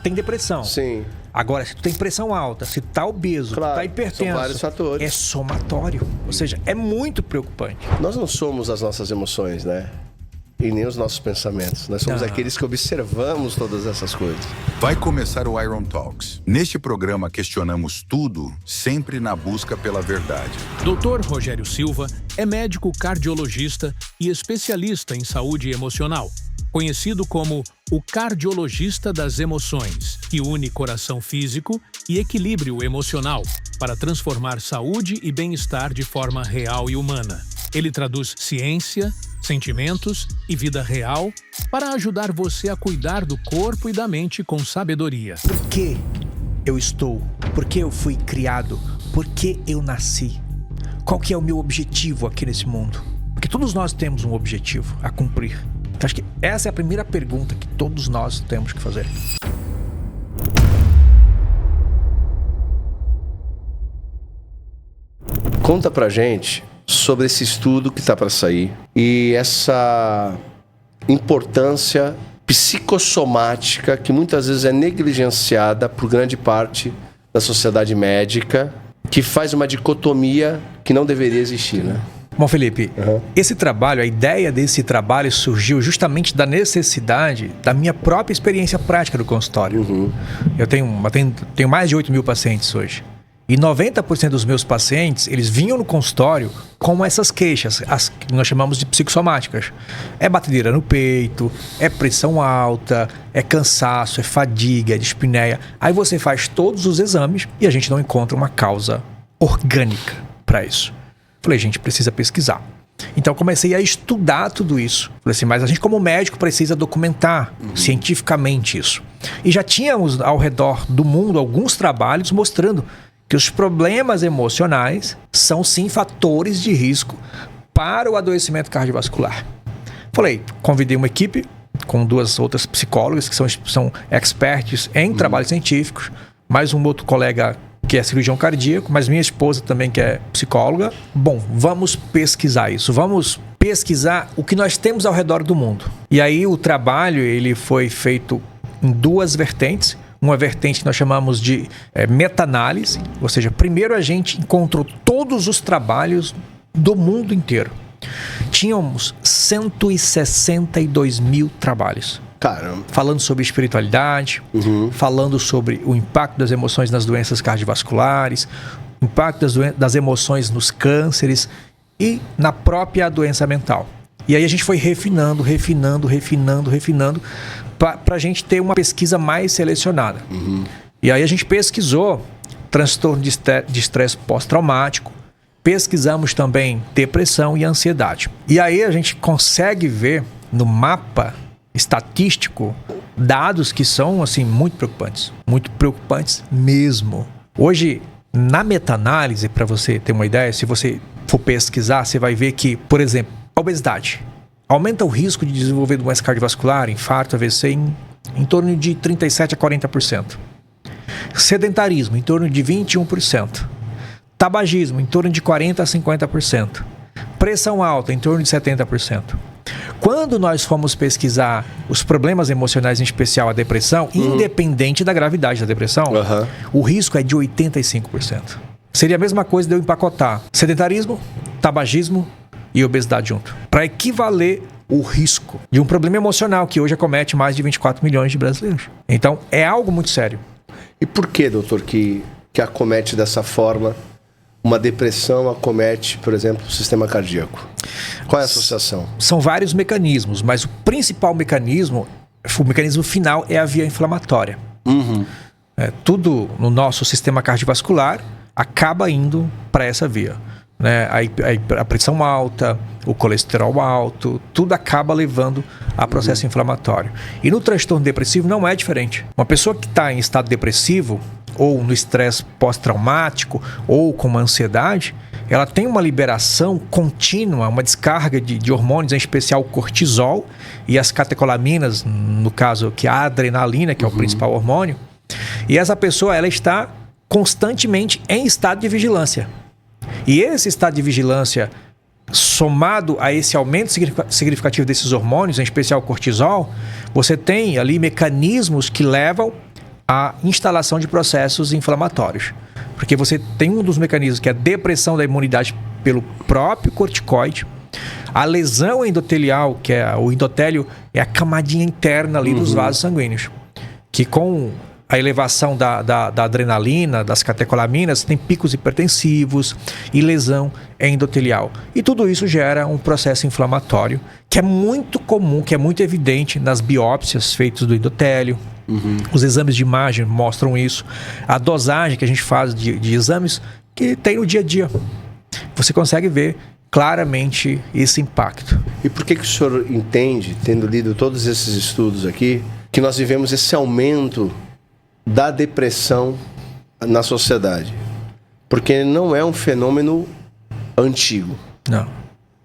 tem depressão. Sim. Agora, se tu tem pressão alta, se tu tá obeso, Claro, tu tá hipertenso, são vários fatores. é somatório. Ou seja, é muito preocupante. Nós não somos as nossas emoções, né? E nem os nossos pensamentos. Nós somos aqueles que observamos todas essas coisas. Vai começar o Iron Talks. Neste programa questionamos tudo, sempre na busca pela verdade. Dr. Rogério Silva é médico cardiologista e especialista em saúde emocional, conhecido como o cardiologista das emoções, que une coração físico e equilíbrio emocional para transformar saúde e bem-estar de forma real e humana. Ele traduz ciência, sentimentos e vida real para ajudar você a cuidar do corpo e da mente com sabedoria. Por que eu estou? Por que eu fui criado? Por que eu nasci? Qual que é o meu objetivo aqui nesse mundo? Porque todos nós temos um objetivo a cumprir. Então, acho que essa é a primeira pergunta que todos nós temos que fazer. Conta pra gente sobre esse estudo que está para sair e essa importância psicossomática que muitas vezes é negligenciada por grande parte da sociedade médica, que faz uma dicotomia que não deveria existir, né? Bom, Felipe, esse trabalho, a ideia desse trabalho surgiu justamente da necessidade da minha própria experiência prática do consultório. Eu tenho mais de 8 mil pacientes hoje. E 90% dos meus pacientes, eles vinham no consultório com essas queixas, as que nós chamamos de psicossomáticas. É batedeira no peito, é pressão alta, é cansaço, é fadiga, é dispneia. Aí você faz todos os exames e a gente não encontra uma causa orgânica para isso. Falei, a gente precisa pesquisar. Então comecei a estudar tudo isso. Falei assim, mas a gente como médico precisa documentar cientificamente isso. E já tínhamos ao redor do mundo alguns trabalhos mostrando que os problemas emocionais são sim fatores de risco para o adoecimento cardiovascular. Falei, convidei uma equipe com 2 outras psicólogas que são experts em trabalhos científicos, mais um outro colega que é cirurgião cardíaco, mas minha esposa também que é psicóloga. Bom, vamos pesquisar isso, vamos pesquisar o que nós temos ao redor do mundo. E aí o trabalho ele foi feito em 2 vertentes. Uma vertente que nós chamamos de meta-análise, ou seja, primeiro a gente encontrou todos os trabalhos do mundo inteiro. Tínhamos 162 mil trabalhos. Caramba. Falando sobre espiritualidade, falando sobre o impacto das emoções nas doenças cardiovasculares, o impacto das emoções nos cânceres e na própria doença mental. E aí a gente foi refinando para a gente ter uma pesquisa mais selecionada. E aí a gente pesquisou transtorno de estresse pós-traumático, pesquisamos também depressão e ansiedade. E aí a gente consegue ver no mapa estatístico dados que são assim muito preocupantes mesmo. Hoje, na meta-análise, para você ter uma ideia, se você for pesquisar, você vai ver que, por exemplo, a obesidade aumenta o risco de desenvolver doença cardiovascular, infarto, AVC em torno de 37% a 40%. Sedentarismo, em torno de 21%. Tabagismo, em torno de 40% a 50%. Pressão alta, em torno de 70%. Quando nós fomos pesquisar os problemas emocionais, em especial a depressão, independente da gravidade da depressão, o risco é de 85%. Seria a mesma coisa de eu empacotar sedentarismo, tabagismo e obesidade junto, para equivaler o risco de um problema emocional que hoje acomete mais de 24 milhões de brasileiros. Então, é algo muito sério. E por que, doutor, que acomete dessa forma? Uma depressão acomete, por exemplo, o sistema cardíaco. Qual é a associação? São vários mecanismos, mas o principal mecanismo, o mecanismo final é a via inflamatória. Tudo no nosso sistema cardiovascular acaba indo para essa via. Né? A pressão alta, o colesterol alto, tudo acaba levando a processo inflamatório. E no transtorno depressivo não é diferente. Uma pessoa que está em estado depressivo, ou no estresse pós-traumático, ou com uma ansiedade, ela tem uma liberação contínua, uma descarga de hormônios, em especial o cortisol e as catecolaminas, no caso que é a adrenalina, que é o principal hormônio. E essa pessoa ela está constantemente em estado de vigilância. E esse estado de vigilância, somado a esse aumento significativo desses hormônios, em especial o cortisol, você tem ali mecanismos que levam a instalação de processos inflamatórios. Porque você tem um dos mecanismos que é a depressão da imunidade pelo próprio corticoide, a lesão endotelial, que é o endotélio, é a camadinha interna ali dos vasos sanguíneos, que com a elevação da adrenalina, das catecolaminas, tem picos hipertensivos e lesão endotelial. E tudo isso gera um processo inflamatório que é muito comum, que é muito evidente nas biópsias feitas do endotélio. Os exames de imagem mostram isso. A dosagem que a gente faz de exames que tem no dia a dia. Você consegue ver claramente esse impacto. E por que o senhor entende, tendo lido todos esses estudos aqui, que nós vivemos esse aumento da depressão na sociedade? Porque não é um fenômeno antigo. Não.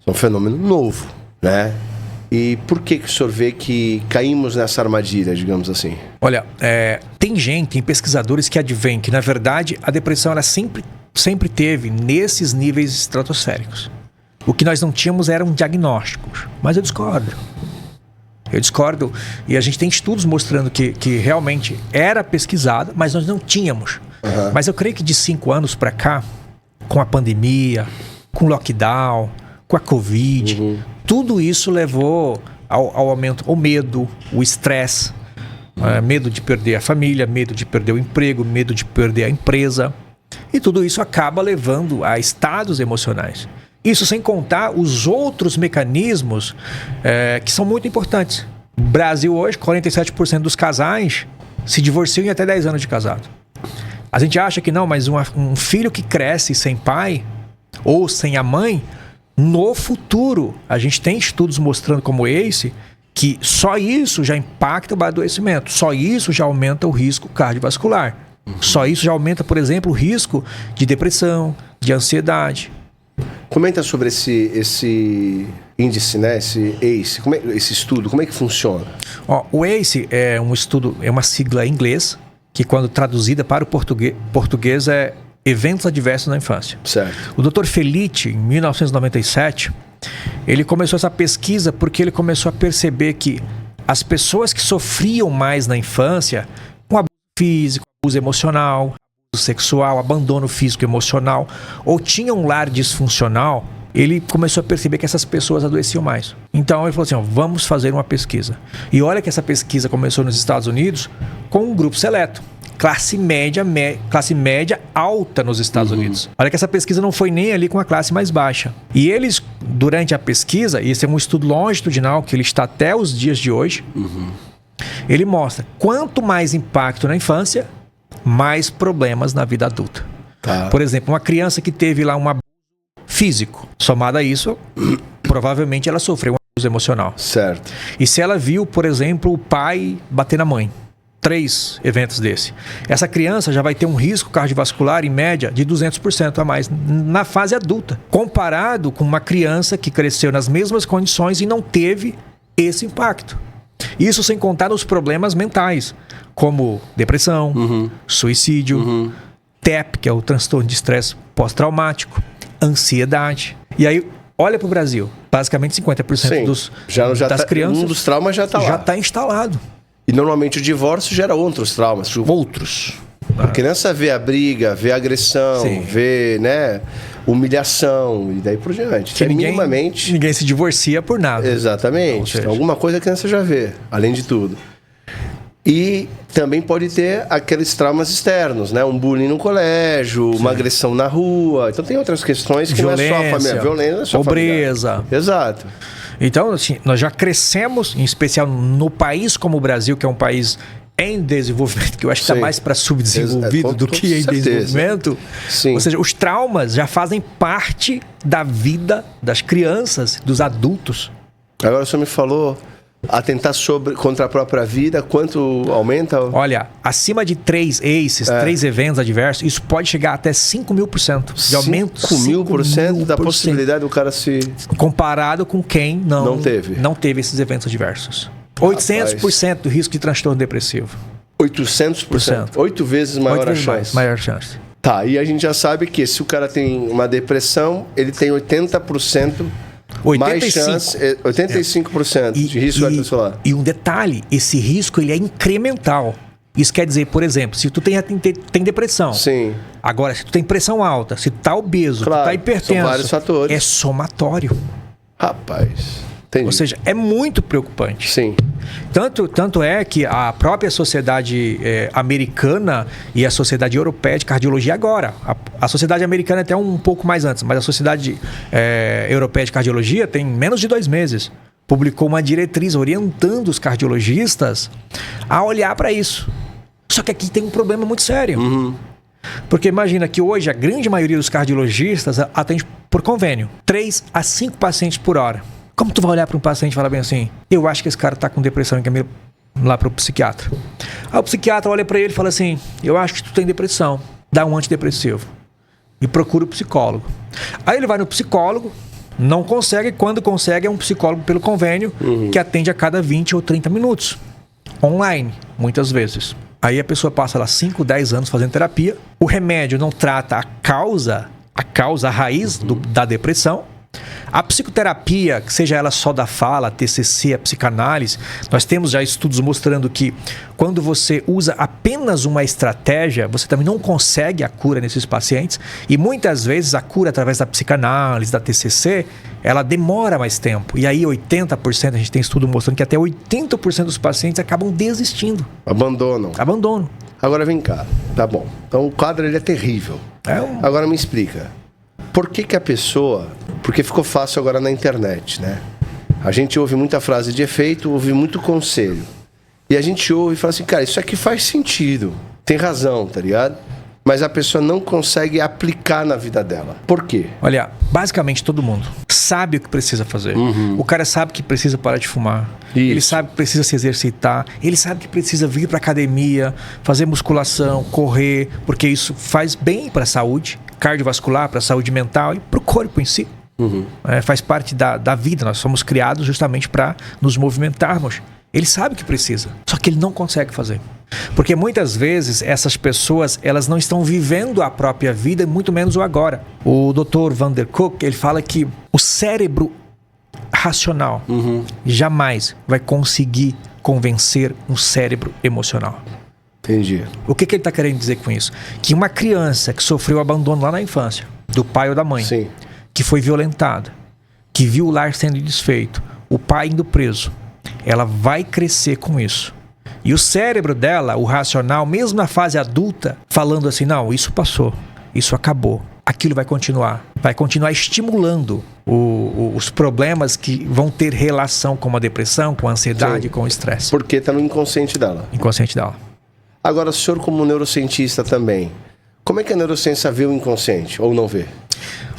É um fenômeno novo, né? E por que o senhor vê que caímos nessa armadilha, digamos assim? Olha, tem pesquisadores que advêm que, na verdade, a depressão ela sempre teve nesses níveis estratosféricos. O que nós não tínhamos eram diagnósticos. Mas eu discordo. E a gente tem estudos mostrando que realmente era pesquisado, mas nós não tínhamos. Mas eu creio que de 5 anos para cá, com a pandemia, com o lockdown, com a Covid, tudo isso levou ao aumento, o medo, o estresse, medo de perder a família, medo de perder o emprego, medo de perder a empresa. E tudo isso acaba levando a estados emocionais. Isso sem contar os outros mecanismos que são muito importantes. No Brasil hoje, 47% dos casais se divorciam em até 10 anos de casado. A gente acha que não, mas um filho que cresce sem pai ou sem a mãe, no futuro, a gente tem estudos mostrando como esse, que só isso já impacta o adoecimento, só isso já aumenta o risco cardiovascular. Só isso já aumenta, por exemplo, o risco de depressão, de ansiedade. Comenta sobre esse índice, né? Esse ACE, esse estudo, como é que funciona? O ACE é um estudo, é uma sigla em inglês, que quando traduzida para o português é Eventos Adversos na Infância. Certo. O Dr. Felitti, em 1997, ele começou essa pesquisa porque ele começou a perceber que as pessoas que sofriam mais na infância, com abuso físico, abuso emocional, abuso sexual, abandono físico e emocional, ou tinham um lar disfuncional, ele começou a perceber que essas pessoas adoeciam mais. Então ele falou assim, vamos fazer uma pesquisa. E olha que essa pesquisa começou nos Estados Unidos com um grupo seleto. Classe média alta nos Estados Unidos. Olha que essa pesquisa não foi nem ali com a classe mais baixa. E eles, durante a pesquisa, e esse é um estudo longitudinal, que ele está até os dias de hoje, ele mostra quanto mais impacto na infância, mais problemas na vida adulta. Por exemplo, uma criança que teve lá um abuso físico, somado a isso, provavelmente ela sofreu um abuso emocional. Certo. E se ela viu, por exemplo, o pai bater na mãe, 3 eventos desse, essa criança já vai ter um risco cardiovascular em média de 200% a mais na fase adulta, comparado com uma criança que cresceu nas mesmas condições e não teve esse impacto. Isso sem contar nos problemas mentais, como depressão, suicídio, TEP, que é o transtorno de estresse pós-traumático, ansiedade. E aí, olha para o Brasil, basicamente 50% das crianças... Um dos traumas já está lá. Já está instalado. E normalmente o divórcio gera outros traumas. Outros. A criança vê a briga, vê a agressão, vê, né, humilhação e daí por diante. Que ninguém se divorcia por nada. Exatamente. Então, alguma coisa a criança já vê, além de tudo. E também pode ter aqueles traumas externos, né? Um bullying no colégio, uma agressão na rua. Então tem outras questões que violência, não é só a família. Violência, não é só pobreza. Familiar. Exato. Então, assim, nós já crescemos, em especial no país como o Brasil, que é um país em desenvolvimento, que eu acho que está mais para subdesenvolvido do que em desenvolvimento. Sim. Ou seja, os traumas já fazem parte da vida das crianças, dos adultos. Agora o senhor me falou atentar contra a própria vida, quanto aumenta? Olha, acima de 3 ACEs, 3 eventos adversos, isso pode chegar até 5.000% de aumento. 5.000% da possibilidade do cara se... Comparado com quem não teve esses eventos adversos. 800% do risco de transtorno depressivo. 800%? 8 vezes maior a chance. Maior chance. Tá, e a gente já sabe que se o cara tem uma depressão, ele tem 80%... 85%. Mais chance, 85% de risco cardiovascular. E um detalhe, esse risco ele é incremental. Isso quer dizer, por exemplo, se tu tem depressão. Sim. Agora, se tu tem pressão alta, se tu tá obeso, Claro, tu tá hipertenso. são vários fatores. É somatório. Rapaz, entendi. Ou seja, é muito preocupante. Sim. Tanto é que a própria sociedade americana e a sociedade europeia de cardiologia agora, a sociedade americana é até um pouco mais antes, mas a sociedade europeia de cardiologia tem menos de 2 meses. Publicou uma diretriz orientando os cardiologistas a olhar para isso. Só que aqui tem um problema muito sério. Uhum. Porque imagina que hoje a grande maioria dos cardiologistas atende por convênio. 3 a 5 pacientes por hora. Como tu vai olhar para um paciente e falar bem assim, eu acho que esse cara está com depressão e encaminha lá para o psiquiatra. Aí o psiquiatra olha para ele e fala assim, eu acho que tu tem depressão, dá um antidepressivo. E procura o psicólogo. Aí ele vai no psicólogo, não consegue, quando consegue é um psicólogo pelo convênio, que atende a cada 20 ou 30 minutos. Online, muitas vezes. Aí a pessoa passa lá 5, 10 anos fazendo terapia. O remédio não trata a causa, a raiz da depressão. A psicoterapia, seja ela só da fala, a TCC, a psicanálise, nós temos já estudos mostrando que quando você usa apenas uma estratégia, você também não consegue a cura nesses pacientes. E muitas vezes a cura através da psicanálise, da TCC, ela demora mais tempo. E aí 80%, a gente tem estudo mostrando que até 80% dos pacientes acabam desistindo. Abandonam. Abandonam. Agora vem cá, tá bom. Então o quadro ele é terrível. Agora me explica. Por que a pessoa... Porque ficou fácil agora na internet, né? A gente ouve muita frase de efeito, ouve muito conselho. E a gente ouve e fala assim, cara, isso aqui faz sentido. Tem razão, tá ligado? Mas a pessoa não consegue aplicar na vida dela. Por quê? Olha, basicamente todo mundo sabe o que precisa fazer. O cara sabe que precisa parar de fumar. Isso. Ele sabe que precisa se exercitar. Ele sabe que precisa vir para academia, fazer musculação, correr, porque isso faz bem para a saúde cardiovascular, para a saúde mental e para o corpo em si. Faz parte da vida. Nós somos criados justamente para nos movimentarmos. Ele sabe que precisa, só que ele não consegue fazer. Porque muitas vezes essas pessoas, elas não estão vivendo a própria vida, muito menos o agora. O Dr. Van der Kolk, ele fala que o cérebro racional jamais vai conseguir convencer um cérebro emocional. Entendi. O que ele está querendo dizer com isso? Que uma criança que sofreu abandono lá na infância, do pai ou da mãe, Sim. que foi violentada, que viu o lar sendo desfeito, o pai indo preso, ela vai crescer com isso. E o cérebro dela, o racional, mesmo na fase adulta, falando assim, não, isso passou, isso acabou. Aquilo vai continuar estimulando os problemas que vão ter relação com a depressão, com a ansiedade, com o estresse. Porque está no inconsciente dela. Inconsciente dela. Agora, o senhor como neurocientista também, como é que a neurociência vê o inconsciente ou não vê?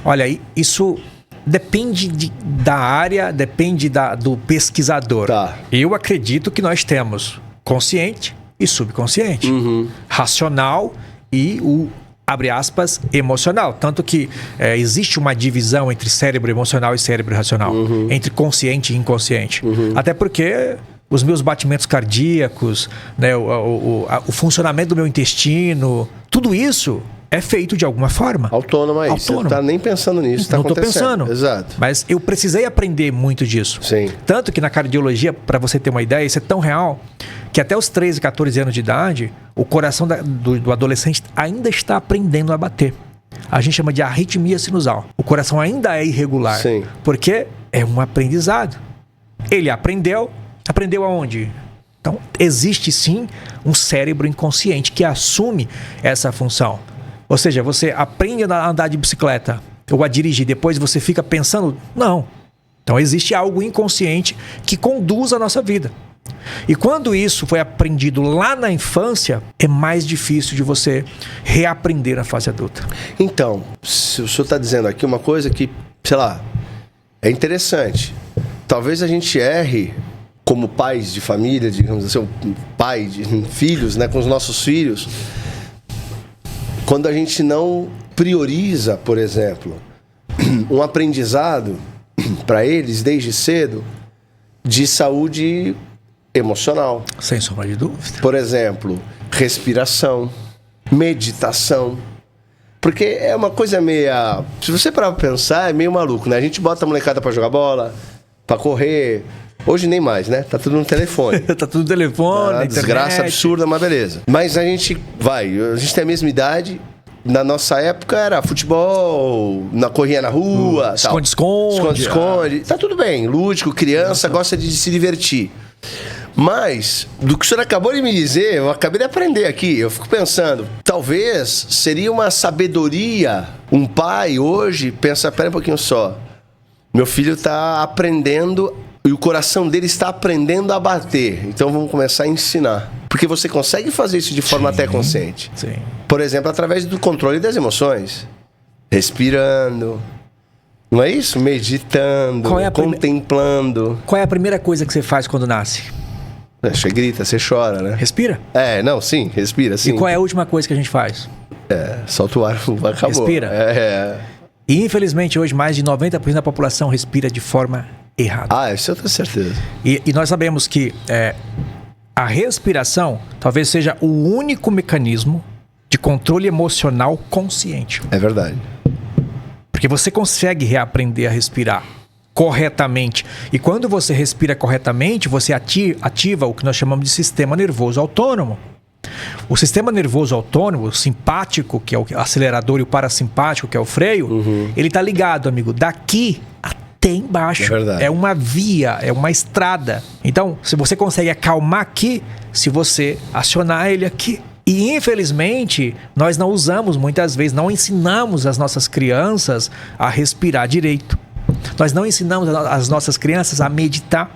Olha, isso depende da área, depende do pesquisador. Tá. Eu acredito que nós temos consciente e subconsciente. Racional e o, abre aspas, emocional. Tanto que existe uma divisão entre cérebro emocional e cérebro racional. Entre consciente e inconsciente. Até porque os meus batimentos cardíacos, né, o funcionamento do meu intestino, tudo isso é feito de alguma forma. Autônoma aí. Você não está nem pensando nisso, está acontecendo. Não estou pensando. Exato. Mas eu precisei aprender muito disso. Sim. Tanto que na cardiologia, para você ter uma ideia, isso é tão real que até os 13, 14 anos de idade, o coração do adolescente ainda está aprendendo a bater. A gente chama de arritmia sinusal. O coração ainda é irregular. Sim. Porque é um aprendizado. Ele aprendeu aonde? Então, existe sim um cérebro inconsciente que assume essa função. Ou seja, você aprende a andar de bicicleta ou a dirigir, depois você fica pensando, não. Então existe algo inconsciente que conduz a nossa vida. E quando isso foi aprendido lá na infância, é mais difícil de você reaprender na fase adulta. Então, se o senhor está dizendo aqui uma coisa que, sei lá, é interessante. Talvez a gente erre como pais de família, digamos assim, pai de filhos, né, com os nossos filhos, quando a gente não prioriza, por exemplo, um aprendizado para eles desde cedo de saúde emocional. Sem sombra de dúvida. Por exemplo, respiração, meditação. Porque é uma coisa meia... Se você parar pra pensar, é meio maluco, né? A gente bota a molecada pra jogar bola, pra correr, Hoje nem mais, né? Tá tudo no telefone. Tá tudo no telefone, na desgraça internet. absurda, mas beleza. Mas a gente tem a mesma idade. Na nossa época era futebol, corria na rua, tal. Esconde-esconde. Tá tudo bem, lúdico, criança, gosta de se divertir. Mas, do que o senhor acabou de me dizer, eu acabei de aprender aqui. Eu fico pensando, talvez seria uma sabedoria um pai hoje pensa, pera um pouquinho só. Meu filho tá aprendendo e o coração dele está aprendendo a bater. Então vamos começar a ensinar. Porque você consegue fazer isso de forma até consciente. Sim. Por exemplo, através do controle das emoções. Respirando. Não é isso? Meditando, contemplando. Qual é a primeira coisa que você faz quando nasce? Você grita, você chora, né? Respira? Sim, respira, sim. E qual é a última coisa que a gente faz? Solta o ar, acabou. Respira. E infelizmente hoje mais de 90% da população respira de forma errada. Isso eu tenho certeza. E nós sabemos que a respiração talvez seja o único mecanismo de controle emocional consciente. É verdade. Porque você consegue reaprender a respirar corretamente. E quando você respira corretamente, você ativa o que nós chamamos de sistema nervoso autônomo. O sistema nervoso autônomo, o simpático, que é o acelerador, e o parasimpático, que é o freio, ele está ligado, amigo, daqui até embaixo. É verdade. É uma via, é uma estrada. Então, se você consegue acalmar aqui, se você acionar ele aqui. E infelizmente, nós não usamos muitas vezes, não ensinamos as nossas crianças a respirar direito. Nós não ensinamos as nossas crianças a meditar.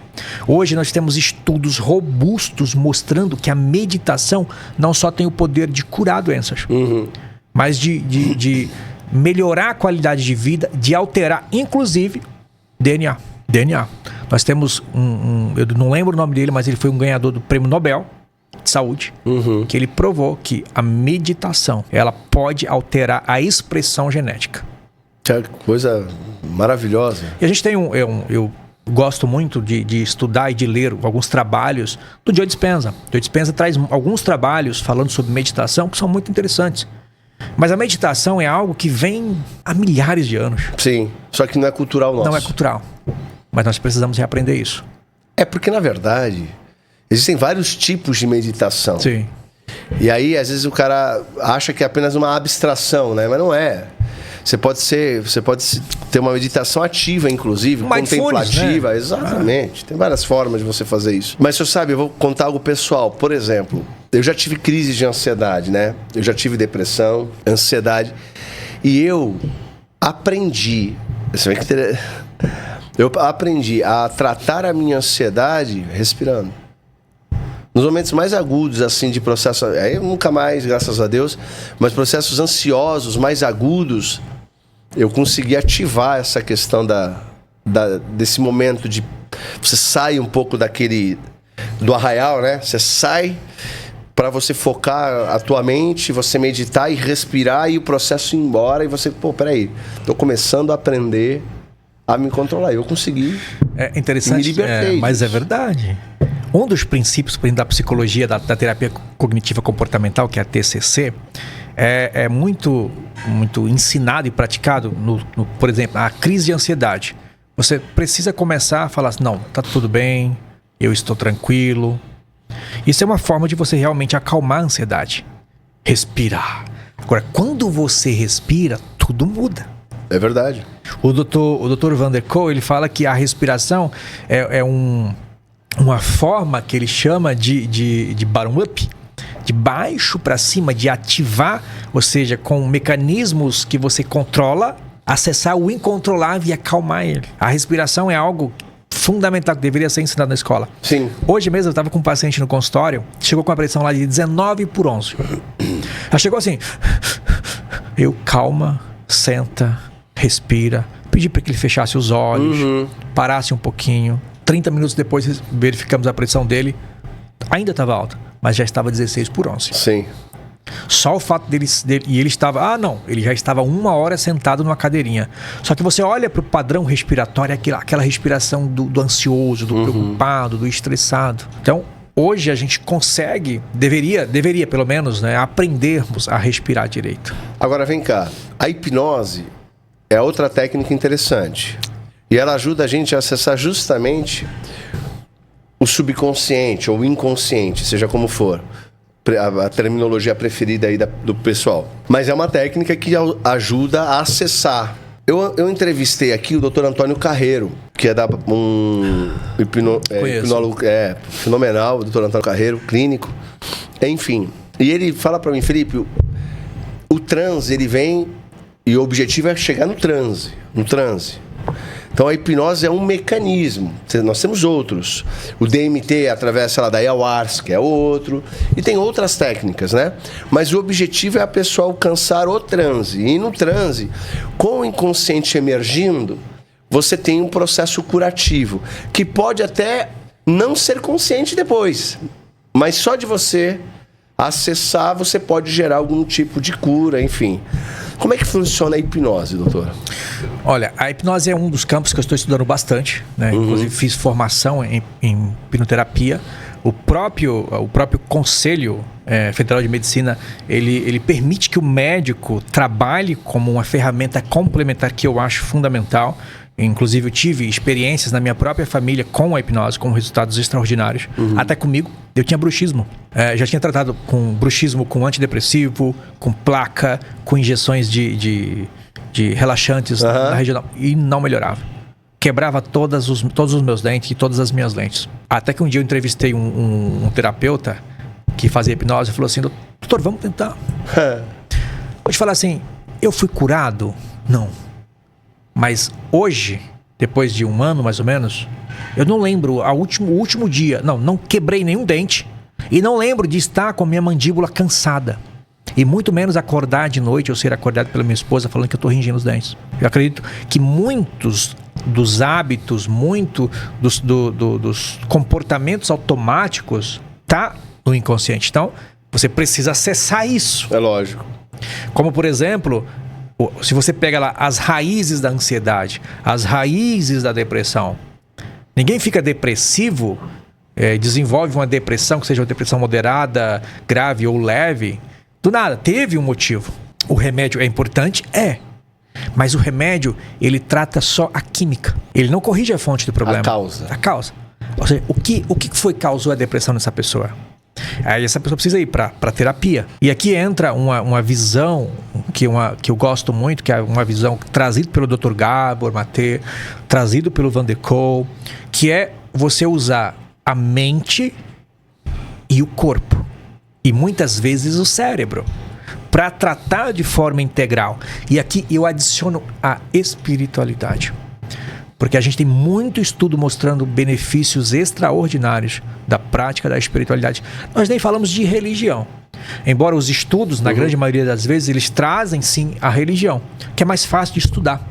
Hoje nós temos estudos robustos mostrando que a meditação não só tem o poder de curar doenças, mas de melhorar a qualidade de vida, de alterar, inclusive, DNA. Nós temos eu não lembro o nome dele, mas ele foi um ganhador do Prêmio Nobel de Saúde, que ele provou que a meditação, ela pode alterar a expressão genética. Que coisa maravilhosa. E a gente tem eu gosto muito de estudar e de ler alguns trabalhos do Joe Dispenza. Joe Dispenza traz alguns trabalhos falando sobre meditação que são muito interessantes. Mas a meditação é algo que vem há milhares de anos. Sim, só que não é cultural nosso. Não é cultural. Mas nós precisamos reaprender isso. É porque, na verdade, existem vários tipos de meditação. Sim. E aí, às vezes, o cara acha que é apenas uma abstração, né? Mas não é. Você pode ter uma meditação ativa, inclusive, contemplativa. Né? Exatamente. Tem várias formas de você fazer isso. Mas, você sabe, eu vou contar algo pessoal. Por exemplo, eu já tive crises de ansiedade, né? Eu já tive depressão, ansiedade. E eu aprendi... Eu aprendi a tratar a minha ansiedade respirando. Nos momentos mais agudos, assim, de processo... Aí eu nunca mais, graças a Deus, mas processos ansiosos, mais agudos, eu consegui ativar essa questão desse momento de... Você sai um pouco do arraial, né? Você sai para você focar a tua mente, você meditar e respirar e o processo ir embora e você... peraí, tô começando a aprender a me controlar. Eu consegui. É interessante, me libertei mas é verdade. Um dos princípios da psicologia, da terapia cognitiva comportamental, que é a TCC, é muito ensinado e praticado, por exemplo, a crise de ansiedade. Você precisa começar a falar assim, não, tá tudo bem, eu estou tranquilo. Isso é uma forma de você realmente acalmar a ansiedade. Respirar. Agora, quando você respira, tudo muda. É verdade. O Dr. Van der Kolk, ele fala que a respiração é uma forma que ele chama de bottom-up, de baixo para cima, de ativar, ou seja, com mecanismos que você controla, acessar o incontrolável e acalmar ele. A respiração é algo fundamental que deveria ser ensinado na escola. Sim. Hoje mesmo eu estava com um paciente no consultório, chegou com a pressão lá de 19/11. Ela chegou assim, eu calma, senta, respira, pedi para que ele fechasse os olhos, parasse um pouquinho. 30 minutos depois verificamos a pressão dele, ainda estava alta, mas já estava 16/11. Sim. Só o fato dele e ele estava, ele já estava 1 hora sentado numa cadeirinha. Só que você olha para o padrão respiratório, aquela respiração do ansioso, do preocupado, do estressado. Então, hoje a gente consegue, deveria pelo menos, né, aprendermos a respirar direito. Agora vem cá, a hipnose é outra técnica interessante. E ela ajuda a gente a acessar justamente o subconsciente ou o inconsciente, seja como for. A terminologia preferida aí do pessoal. Mas é uma técnica que ajuda a acessar. Eu entrevistei aqui o Dr. Antônio Carreiro, que é um hipnólogo fenomenal, o Dr. Antônio Carreiro, clínico. Enfim, e ele fala para mim, Felipe, o transe, ele vem e o objetivo é chegar no transe. Então a hipnose é um mecanismo, nós temos outros. O DMT através, sei lá, da ayahuasca é outro, e tem outras técnicas, né? Mas o objetivo é a pessoa alcançar o transe. E no transe, com o inconsciente emergindo, você tem um processo curativo, que pode até não ser consciente depois, mas só de você acessar, você pode gerar algum tipo de cura, enfim. Como é que funciona a hipnose, doutor? Olha, a hipnose é um dos campos que eu estou estudando bastante, né? Inclusive fiz formação em hipnoterapia. O próprio Conselho Federal de Medicina, ele permite que o médico trabalhe como uma ferramenta complementar que eu acho fundamental. Inclusive eu tive experiências na minha própria família com a hipnose, com resultados extraordinários. Até comigo, eu tinha bruxismo. Já tinha tratado com bruxismo com antidepressivo, com placa, com injeções de relaxantes na região, e não melhorava. Quebrava todos os meus dentes e todas as minhas lentes. Até que um dia eu entrevistei um terapeuta que fazia hipnose e falou assim, doutor, vamos tentar. Vou te falar assim, eu fui curado? Não. Mas hoje, depois de um ano mais ou menos, eu não lembro o último dia. Não quebrei nenhum dente. E não lembro de estar com a minha mandíbula cansada. E muito menos acordar de noite ou ser acordado pela minha esposa falando que eu estou ringindo os dentes. Eu acredito que muitos dos hábitos, dos comportamentos automáticos tá no inconsciente. Então, você precisa acessar isso. É lógico. Como, por exemplo, se você pega lá as raízes da ansiedade, as raízes da depressão. Ninguém fica depressivo, desenvolve uma depressão, que seja uma depressão moderada, grave ou leve, do nada. Teve um motivo. O remédio é importante? É. Mas o remédio, ele trata só a química. Ele não corrige a fonte do problema. A causa. Ou seja, o que foi que causou a depressão nessa pessoa? Aí essa pessoa precisa ir para terapia. E aqui entra uma visão que eu gosto muito, que é uma visão trazida pelo Dr. Gabor Maté, trazido pelo Van de Kool, que é você usar a mente e o corpo, e muitas vezes o cérebro, para tratar de forma integral. E aqui eu adiciono a espiritualidade. Porque a gente tem muito estudo mostrando benefícios extraordinários da prática da espiritualidade. Nós nem falamos de religião. Embora os estudos, na grande maioria das vezes, eles trazem sim a religião, que é mais fácil de estudar.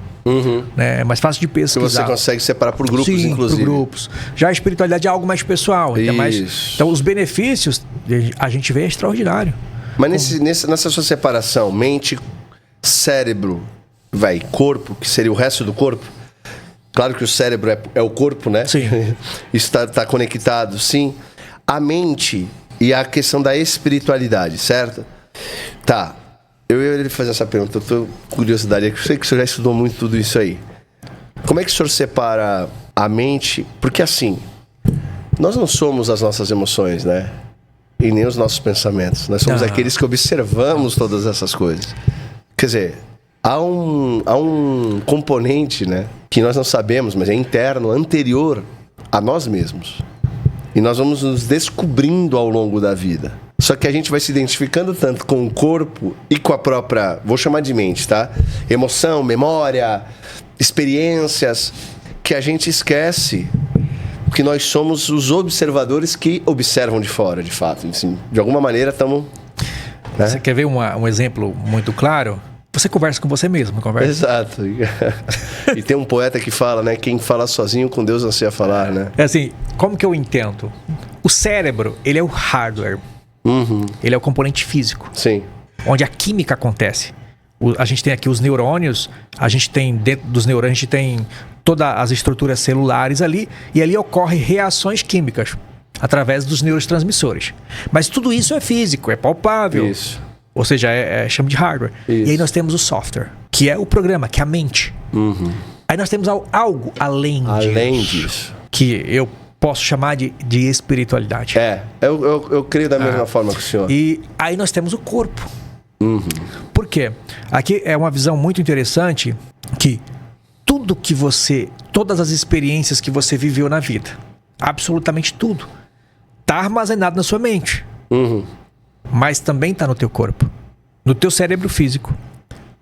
Né? É mais fácil de pesquisar. Que você consegue separar por grupos, sim, inclusive. Por grupos. Já a espiritualidade é algo mais pessoal. Então os benefícios a gente vê é extraordinário. Mas nessa sua separação, mente, cérebro, corpo, que seria o resto do corpo. Claro que o cérebro é o corpo, né? Sim. Isso tá conectado, sim. A mente e a questão da espiritualidade, certo? Tá. Eu ia lhe fazer essa pergunta, eu tô com curiosidade. Eu sei que o senhor já estudou muito tudo isso aí. Como é que o senhor separa a mente? Porque assim, nós não somos as nossas emoções, né? E nem os nossos pensamentos. Nós somos aqueles que observamos todas essas coisas. Quer dizer, há um componente, né, que nós não sabemos, mas é interno, anterior a nós mesmos. E nós vamos nos descobrindo ao longo da vida. Só que a gente vai se identificando tanto com o corpo e com a própria, vou chamar de mente, tá? Emoção, memória, experiências, que a gente esquece que nós somos os observadores que observam de fora, de fato. Assim, de alguma maneira estamos... Né? Você quer ver um exemplo muito claro? Você conversa com você mesmo, não conversa? Exato. E tem um poeta que fala, né? Quem fala sozinho com Deus anseia falar, né? É assim, como que eu entendo? O cérebro, ele é o hardware. Ele é o componente físico. Sim. Onde a química acontece. A gente tem aqui os neurônios, a gente tem, dentro dos neurônios, a gente tem todas as estruturas celulares ali, e ali ocorrem reações químicas através dos neurotransmissores. Mas tudo isso é físico, é palpável. Isso. Ou seja, chama de hardware. Isso. E aí nós temos o software, que é o programa, que é a mente. Aí nós temos algo além disso. Além disso. Que eu posso chamar de espiritualidade. Eu creio da mesma forma que o senhor. E aí nós temos o corpo. Por quê? Aqui é uma visão muito interessante que todas as experiências que você viveu na vida, absolutamente tudo, está armazenado na sua mente. Mas também está no teu corpo, no teu cérebro físico,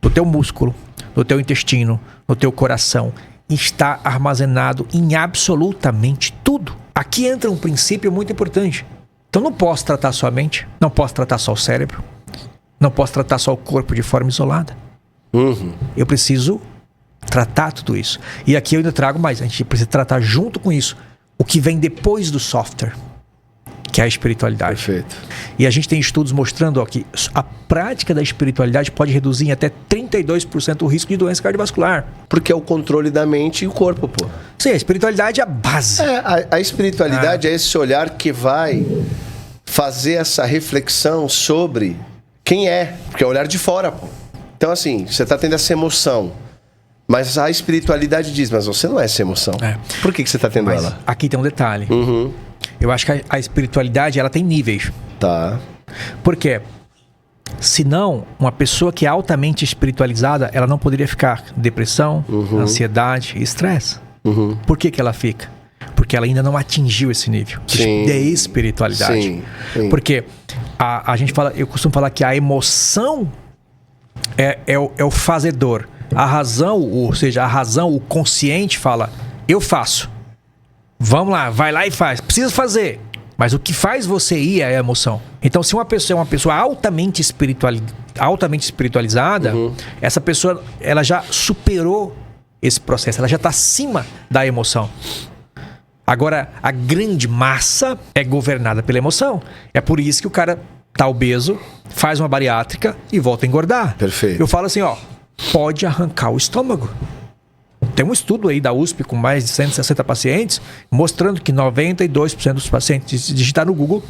no teu músculo, no teu intestino, no teu coração. Está armazenado em absolutamente tudo. Aqui entra um princípio muito importante. Então não posso tratar só a mente, não posso tratar só o cérebro, não posso tratar só o corpo de forma isolada. Eu preciso tratar tudo isso. E aqui eu ainda trago mais. A gente precisa tratar junto com isso o que vem depois do software, que é a espiritualidade. Perfeito. E a gente tem estudos mostrando que a prática da espiritualidade pode reduzir em até 32% o risco de doença cardiovascular. Porque é o controle da mente e o corpo, pô. Sim, a espiritualidade é a base. A espiritualidade é esse olhar que vai fazer essa reflexão sobre quem é. Porque é o olhar de fora, pô. Então, assim, você tá tendo essa emoção. Mas a espiritualidade diz, mas você não é essa emoção. Por que você tá tendo ela? Aqui tem um detalhe. Eu acho que a espiritualidade, ela tem níveis. Tá. Por quê? Senão, uma pessoa que é altamente espiritualizada, ela não poderia ficar com depressão, ansiedade e estresse. Por que ela fica? Porque ela ainda não atingiu esse nível de espiritualidade. Sim. Porque a gente fala, eu costumo falar que a emoção é o fazedor. A razão, ou seja, a razão, o consciente fala, eu faço. Vamos lá, vai lá e faz. Precisa fazer. Mas o que faz você ir é a emoção. Então, se uma pessoa é uma pessoa altamente espiritualizada, essa pessoa ela já superou esse processo. Ela já está acima da emoção. Agora, a grande massa é governada pela emoção. É por isso que o cara tá obeso, faz uma bariátrica e volta a engordar. Perfeito. Eu falo assim, pode arrancar o estômago. Tem um estudo aí da USP com mais de 160 pacientes mostrando que 92% dos pacientes, se digitar no Google,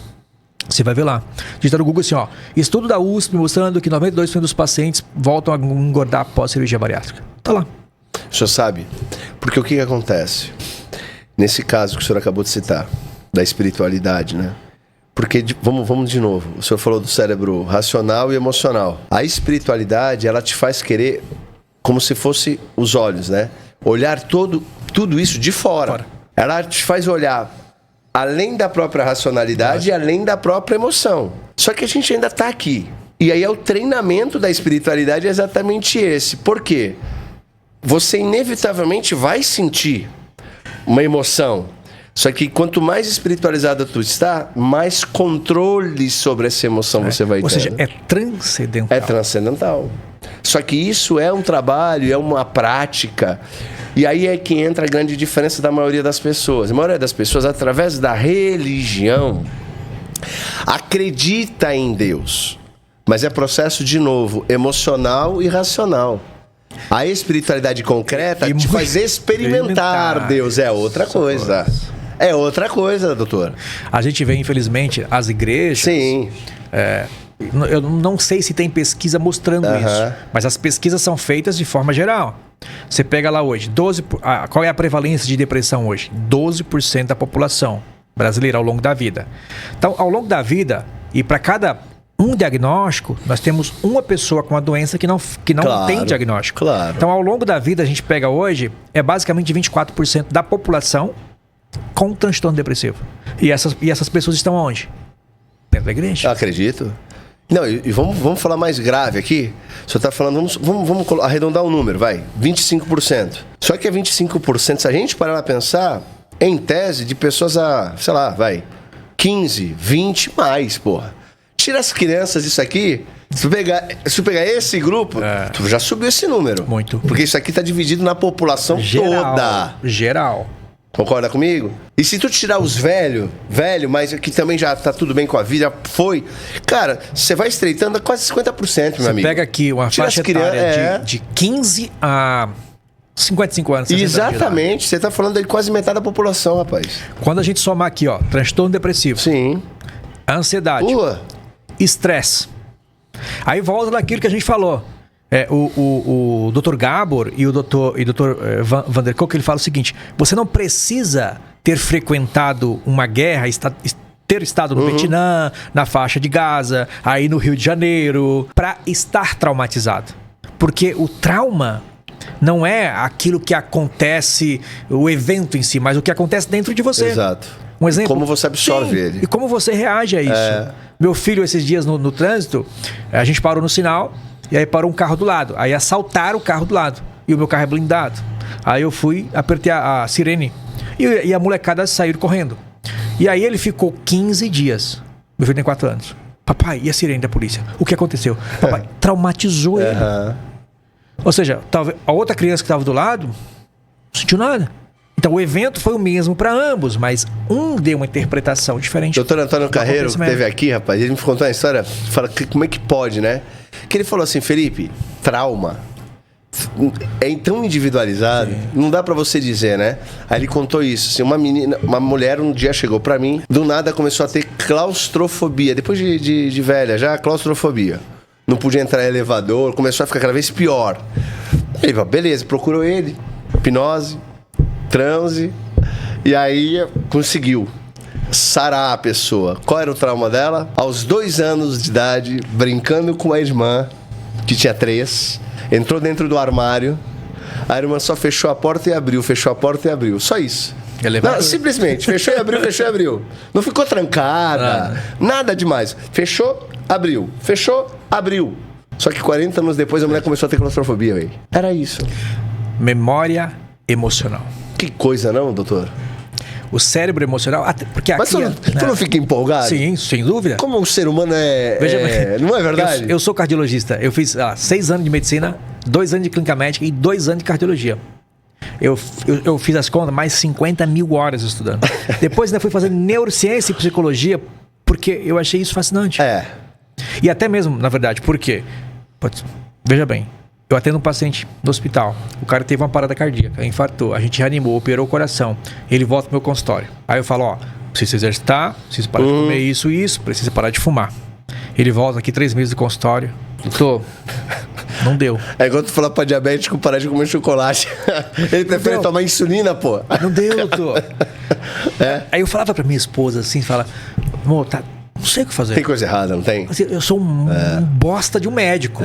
você vai ver lá. Digitar no Google assim, estudo da USP mostrando que 92% dos pacientes voltam a engordar após cirurgia bariátrica. Tá lá. O senhor sabe? Porque o que acontece? Nesse caso que o senhor acabou de citar, da espiritualidade, né? Porque, vamos de novo, o senhor falou do cérebro racional e emocional. A espiritualidade, ela te faz querer como se fosse os olhos, né? Olhar tudo isso de fora. Ela te faz olhar além da própria racionalidade e além da própria emoção. Só que a gente ainda está aqui. E aí o treinamento da espiritualidade é exatamente esse. Por quê? Você inevitavelmente vai sentir uma emoção. Só que quanto mais espiritualizado tu está, mais controle sobre essa emoção você vai ter. Ou seja, é transcendental. É transcendental. Só que isso é um trabalho, é uma prática. E aí é que entra a grande diferença da maioria das pessoas. A maioria das pessoas, através da religião, acredita em Deus. Mas é processo, de novo, emocional e racional. A espiritualidade concreta te faz experimentar Deus. É outra coisa. É outra coisa, doutor. A gente vê, infelizmente, as igrejas... Sim. Eu não sei se tem pesquisa mostrando isso, mas as pesquisas são feitas de forma geral. Você pega lá hoje, qual é a prevalência de depressão hoje? 12% da população brasileira ao longo da vida. Então, ao longo da vida, e para cada um diagnóstico, nós temos uma pessoa com a doença que não tem diagnóstico. Claro. Então, ao longo da vida, a gente pega hoje, é basicamente 24% da população com transtorno depressivo. E essas pessoas estão onde? Dentro da igreja. Eu acredito. Não, e vamos falar mais grave aqui. O senhor está falando, vamos arredondar um número, vai. 25%. Só que é 25%, se a gente parar pra pensar, em tese, de pessoas sei lá, 15, 20 mais, porra. Tira as crianças disso aqui, se tu pegar esse grupo, tu já subiu esse número. Muito. Porque isso aqui está dividido na população toda. Geral. Concorda comigo? E se tu tirar os velho, mas que também já tá tudo bem com a vida, cara, você vai estreitando a quase 50%, meu amigo. Você pega aqui uma faixa etária de 15 a 55 anos. Exatamente, você tá falando de quase metade da população, rapaz. Quando a gente somar aqui, transtorno depressivo. Sim. Ansiedade. Estresse. Aí volta naquilo que a gente falou. O Dr. Gabor e o Dr. Van der Kolk, ele fala o seguinte: você não precisa ter frequentado uma guerra, ter estado no Vietnã, na faixa de Gaza, aí no Rio de Janeiro, para estar traumatizado. Porque o trauma não é aquilo que acontece, o evento em si, mas o que acontece dentro de você. Exato. Um exemplo, como você absorve ele. E como você reage a isso. Meu filho, esses dias no trânsito, a gente parou no sinal, e aí parou um carro do lado. Aí assaltaram o carro do lado. E o meu carro é blindado. Aí eu fui, apertei a sirene. E a molecada saiu correndo. E aí ele ficou 15 dias. Meu filho tem 4 anos. Papai, e a sirene da polícia? O que aconteceu? Papai, traumatizou ele. Ou seja, talvez a outra criança que estava do lado não sentiu nada. Então o evento foi o mesmo para ambos, mas um deu uma interpretação diferente. Doutor Antônio Carreiro, que esteve aqui, rapaz, ele me contou uma história, fala que, como é que pode, né? Que ele falou assim, Felipe, trauma é tão individualizado, não dá pra você dizer, né? Aí ele contou isso, assim, uma mulher um dia chegou pra mim, do nada começou a ter claustrofobia, depois de velha, já claustrofobia. Não podia entrar em elevador, começou a ficar cada vez pior. Ele falou, beleza, procurou ele, hipnose, transe, e aí conseguiu sarar a pessoa. Qual era o trauma dela? Aos 2 anos de idade, brincando com a irmã, que tinha 3, entrou dentro do armário, a irmã só fechou a porta e abriu, fechou a porta e abriu. Só isso. Não, simplesmente, fechou e abriu, fechou e abriu. Não ficou trancada, nada demais. Fechou, abriu. Fechou, abriu. Só que 40 anos depois a mulher começou a ter claustrofobia, velho. Era isso. Memória emocional. Que coisa, não, doutor? O cérebro emocional... Porque mas aqui, tu não fica empolgado? Sim, sem dúvida. Como o ser humano não é verdade? Eu sou cardiologista. Eu fiz 6 anos de medicina, 2 anos de clínica médica e 2 anos de cardiologia. Eu fiz as contas, mais 50 mil horas estudando. Depois ainda fui fazer neurociência e psicologia, porque eu achei isso fascinante. E até mesmo, na verdade, por quê? Veja bem, eu atendo um paciente no hospital. O cara teve uma parada cardíaca, infartou. A gente reanimou, operou o coração. Ele volta pro meu consultório. Aí eu falo, precisa se exercitar, precisa parar de comer isso, precisa parar de fumar. Ele volta aqui 3 meses do consultório. Doutor, não deu. É igual tu falar pra diabético parar de comer chocolate. Ele prefere tomar insulina, pô. Não deu, doutor. Aí eu falava pra minha esposa assim, amor, não sei o que fazer. Tem coisa errada, não tem? Assim, eu sou um bosta de um médico.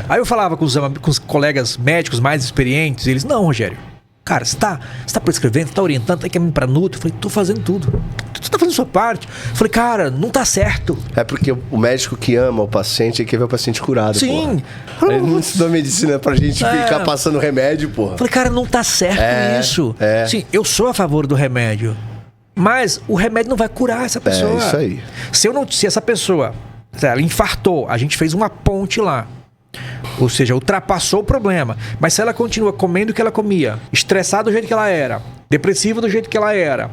Aí eu falava com os colegas médicos mais experientes, e eles, não, Rogério, cara, você tá prescrevendo, você tá orientando, tá caminhando pra Nutri. Eu falei, tô fazendo tudo. Tu tá fazendo a sua parte. Eu falei, cara, não tá certo. É porque o médico que ama o paciente é que vê o paciente curado, sim. Porra. Ele não ensinou medicina pra gente ficar passando remédio, porra. Eu falei, cara, não tá certo isso. Sim, eu sou a favor do remédio. Mas o remédio não vai curar essa pessoa. É isso aí. Se essa pessoa, ela infartou, a gente fez uma ponte lá. Ou seja, ultrapassou o problema. Mas se ela continua comendo o que ela comia, estressada do jeito que ela era, depressiva do jeito que ela era,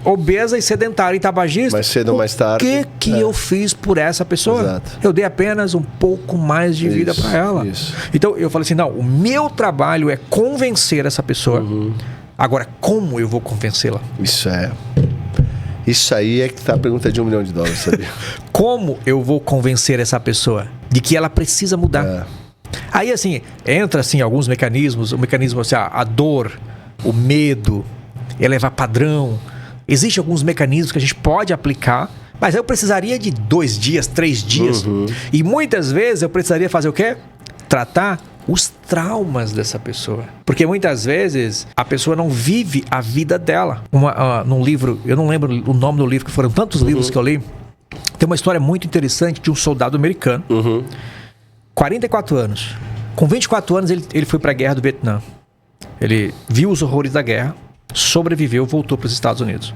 obesa e sedentária e tabagista, mais cedo ou mais tarde, o que eu fiz por essa pessoa? Exato. Eu dei apenas um pouco mais de vida para ela. Então eu falei assim, não, o meu trabalho é convencer essa pessoa. Agora, como eu vou convencê-la? Isso aí é que tá a pergunta de $1 milhão, sabia? Como eu vou convencer essa pessoa de que ela precisa mudar? Aí, assim, entra assim, alguns mecanismos, o mecanismo assim, a dor, o medo, elevar padrão. Existem alguns mecanismos que a gente pode aplicar, mas eu precisaria de 2 dias, 3 dias. E muitas vezes eu precisaria fazer o quê? Tratar os traumas dessa pessoa. Porque muitas vezes a pessoa não vive a vida dela. Num livro, eu não lembro o nome do livro, que foram tantos livros que eu li, tem uma história muito interessante de um soldado americano, 44 anos. Com 24 anos ele foi para a guerra do Vietnã. Ele viu os horrores da guerra, sobreviveu, voltou para os Estados Unidos.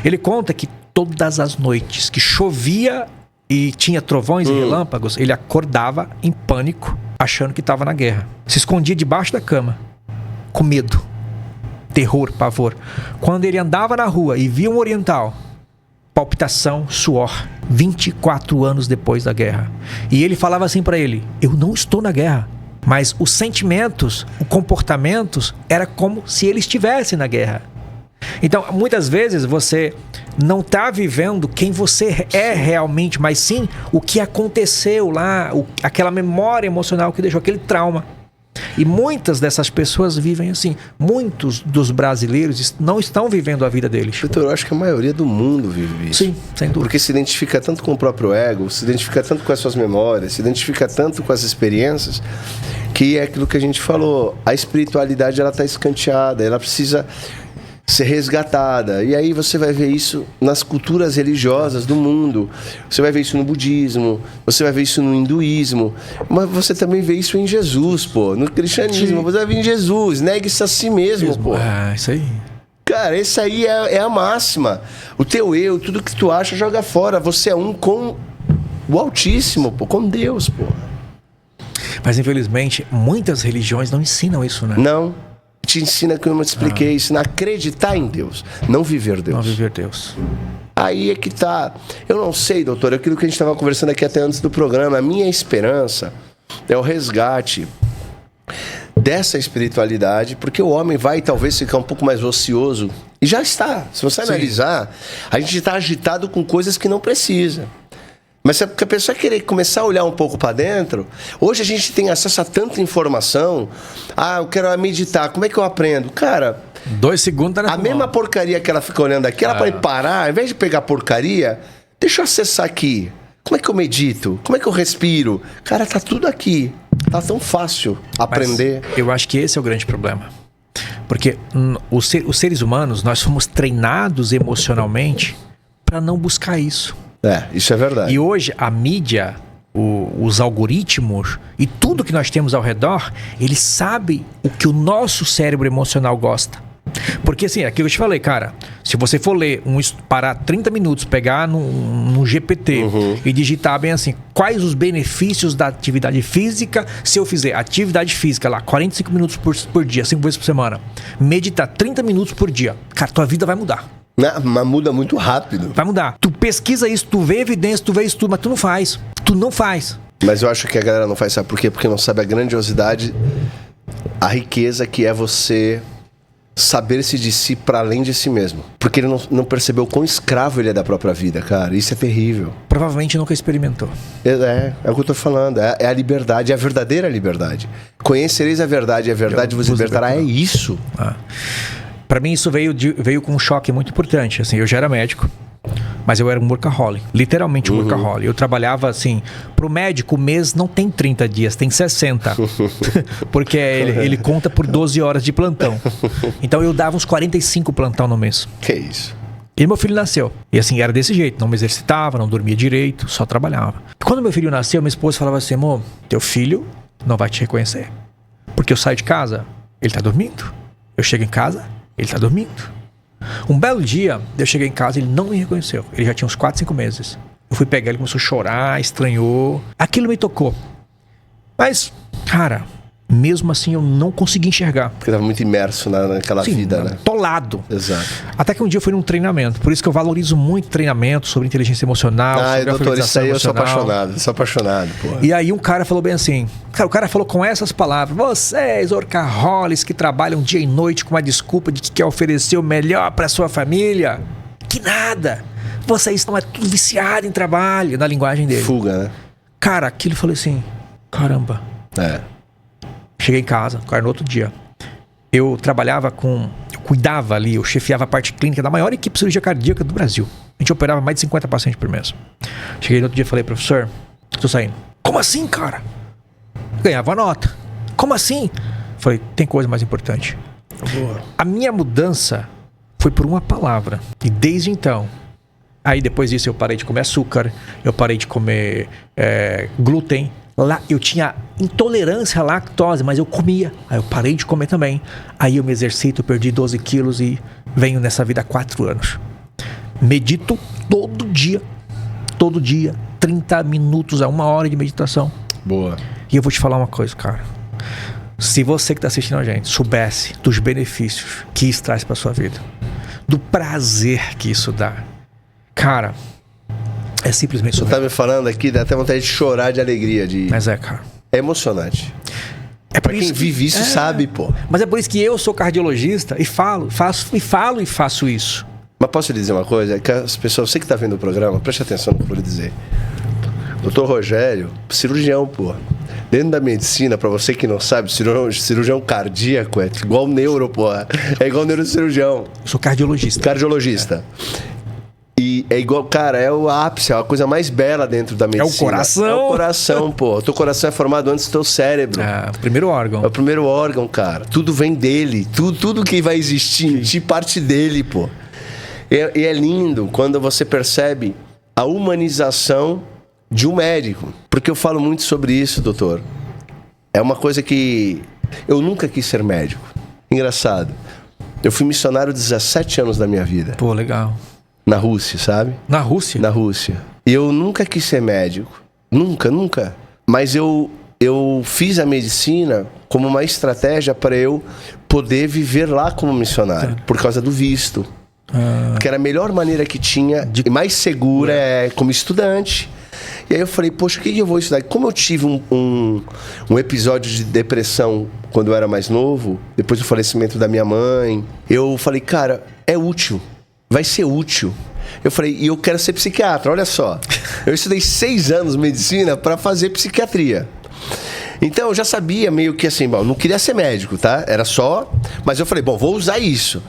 Ele conta que todas as noites que chovia e tinha trovões e relâmpagos, ele acordava em pânico, achando que estava na guerra. Se escondia debaixo da cama, com medo, terror, pavor. Quando ele andava na rua e via um oriental, palpitação, suor, 24 anos depois da guerra. E ele falava assim para ele, eu não estou na guerra. Mas os sentimentos, os comportamentos, era como se ele estivesse na guerra. Então, muitas vezes você não está vivendo quem você é realmente, mas sim o que aconteceu lá, aquela memória emocional que deixou aquele trauma. E muitas dessas pessoas vivem assim. Muitos dos brasileiros não estão vivendo a vida deles. Doutor, eu acho que a maioria do mundo vive isso. Sim, sem dúvida. Porque se identifica tanto com o próprio ego, se identifica tanto com as suas memórias, se identifica tanto com as experiências, que é aquilo que a gente falou. A espiritualidade, ela está escanteada, ela precisa ser resgatada. E aí você vai ver isso nas culturas religiosas do mundo. Você vai ver isso no budismo, você vai ver isso no hinduísmo, mas você também vê isso em Jesus, pô. No cristianismo, você vai ver em Jesus. Negue-se a si mesmo, pô. Isso aí. Cara, esse aí é a máxima. O teu eu, tudo que tu acha, joga fora. Você é um com o Altíssimo, pô, com Deus, pô. Mas infelizmente, muitas religiões não ensinam isso, né? Não. Te ensina, como eu te expliquei, ensina a acreditar em Deus, não viver Deus. Não viver Deus. Aí é que tá. Eu não sei, doutor, aquilo que a gente estava conversando aqui até antes do programa, a minha esperança é o resgate dessa espiritualidade, porque o homem vai talvez ficar um pouco mais ocioso, e já está. Se você analisar, a gente está agitado com coisas que não precisa. Mas se a pessoa querer começar a olhar um pouco para dentro, hoje a gente tem acesso a tanta informação. Ah, eu quero meditar, como é que eu aprendo? Cara, 2 segundos tá na a mesma porcaria que ela fica olhando aqui, ela pode parar, ao invés de pegar porcaria, deixa eu acessar aqui. Como é que eu medito? Como é que eu respiro? Cara, tá tudo aqui. Tá tão fácil aprender. Mas eu acho que esse é o grande problema. Porque os seres humanos, nós fomos treinados emocionalmente para não buscar isso. Isso é verdade. E hoje a mídia, os algoritmos e tudo que nós temos ao redor, eles sabem o que o nosso cérebro emocional gosta. Porque assim, aquilo que eu te falei, cara, se você for ler, parar 30 minutos, pegar no GPT e digitar bem assim, quais os benefícios da atividade física, se eu fizer atividade física lá, 45 minutos por dia, 5 vezes por semana, meditar 30 minutos por dia, cara, tua vida vai mudar. Mas muda muito rápido. Vai mudar. Tu pesquisa isso, tu vê evidência, tu vê isso tudo, mas tu não faz. Tu não faz. Mas eu acho que a galera não faz, sabe por quê? Porque não sabe a grandiosidade, a riqueza que é você saber-se de si para além de si mesmo. Porque ele não percebeu quão escravo ele é da própria vida, cara. Isso é terrível. Provavelmente nunca experimentou. É o que eu tô falando. É a liberdade, é a verdadeira liberdade. Conhecereis a verdade, e a verdade vos libertará. É isso. Para mim isso veio com um choque muito importante. Assim, eu já era médico, mas eu era um workaholic, literalmente um workaholic. Eu trabalhava assim, pro médico o mês não tem 30 dias, tem 60. Porque ele conta por 12 horas de plantão. Então eu dava uns 45 plantão no mês. Que isso? E meu filho nasceu. E assim, era desse jeito, não me exercitava, não dormia direito, só trabalhava. Quando meu filho nasceu, minha esposa falava assim: amor, teu filho não vai te reconhecer. Porque eu saio de casa, ele tá dormindo. Eu chego em casa, ele tá dormindo. Um belo dia, eu cheguei em casa, ele não me reconheceu. Ele já tinha uns 4, 5 meses. Eu fui pegar, ele começou a chorar, estranhou. Aquilo me tocou. Mas, cara, mesmo assim eu não consegui enxergar. Porque estava muito imerso naquela vida, né? Atolado. Exato. Até que um dia eu fui num treinamento. Por isso que eu valorizo muito treinamento sobre inteligência emocional, sobre doutor, isso aí emocional. Eu sou apaixonado. Pô. E aí um cara falou bem assim, cara, o cara falou com essas palavras: vocês, workaholics que trabalham dia e noite com a desculpa de que quer oferecer o melhor para sua família, que nada. Vocês estão tudo viciados em trabalho, na linguagem dele. Fuga, né? Cara, aquilo eu falei assim, caramba. Cheguei em casa, cara, no outro dia. Eu cuidava ali, eu chefiava a parte clínica da maior equipe de cirurgia cardíaca do Brasil. A gente operava mais de 50 pacientes por mês. Cheguei no outro dia e falei: professor, tô saindo. Como assim, cara? Ganhava nota. Como assim? Falei: tem coisa mais importante. Boa. A minha mudança foi por uma palavra. E desde então, aí depois disso eu parei de comer açúcar, eu parei de comer glúten. Lá eu tinha intolerância à lactose, mas eu comia. Aí eu parei de comer também. Aí eu me exercito, eu perdi 12 quilos e venho nessa vida há 4 anos. Medito todo dia, 30 minutos a 1 hora de meditação. Boa. E eu vou te falar uma coisa, cara. Se você que está assistindo a gente soubesse dos benefícios que isso traz para sua vida, do prazer que isso dá, cara, é simplesmente surreal. Você tá me falando aqui, dá até vontade de chorar de alegria. Mas cara. É emocionante. Pra quem vive isso sabe, pô. Mas é por isso que eu sou cardiologista e faço isso. Mas posso lhe dizer uma coisa? Que as pessoas, você que tá vendo o programa, preste atenção no que eu vou lhe dizer. Doutor Rogério, cirurgião, pô. Dentro da medicina, pra você que não sabe, cirurgião cardíaco é igual neuro, pô. É igual neurocirurgião. Eu sou cardiologista. Cardiologista. E é igual, cara, é o ápice, é a coisa mais bela dentro da medicina. É o coração. É o coração, pô. O teu coração é formado antes do teu cérebro. É, o primeiro órgão. É o primeiro órgão, cara. Tudo vem dele. Tudo que vai existir de parte dele, pô. E é lindo quando você percebe a humanização de um médico. Porque eu falo muito sobre isso, doutor. É uma coisa que eu nunca quis ser médico. Engraçado. Eu fui missionário 17 anos da minha vida. Pô, legal. Na Rússia, sabe? Na Rússia? Na Rússia. E eu nunca quis ser médico. Nunca. Mas eu fiz a medicina como uma estratégia para eu poder viver lá como missionário. Por causa do visto. Que era a melhor maneira que tinha e mais segura como estudante. E aí eu falei, poxa, o que eu vou estudar? Como eu tive um episódio de depressão quando eu era mais novo, depois do falecimento da minha mãe, eu falei, cara, é útil. Vai ser útil. Eu falei, e eu quero ser psiquiatra, olha só. Eu estudei 6 anos medicina para fazer psiquiatria. Então eu já sabia meio que assim, bom, não queria ser médico, tá? Era só... Mas eu falei, bom, vou usar isso.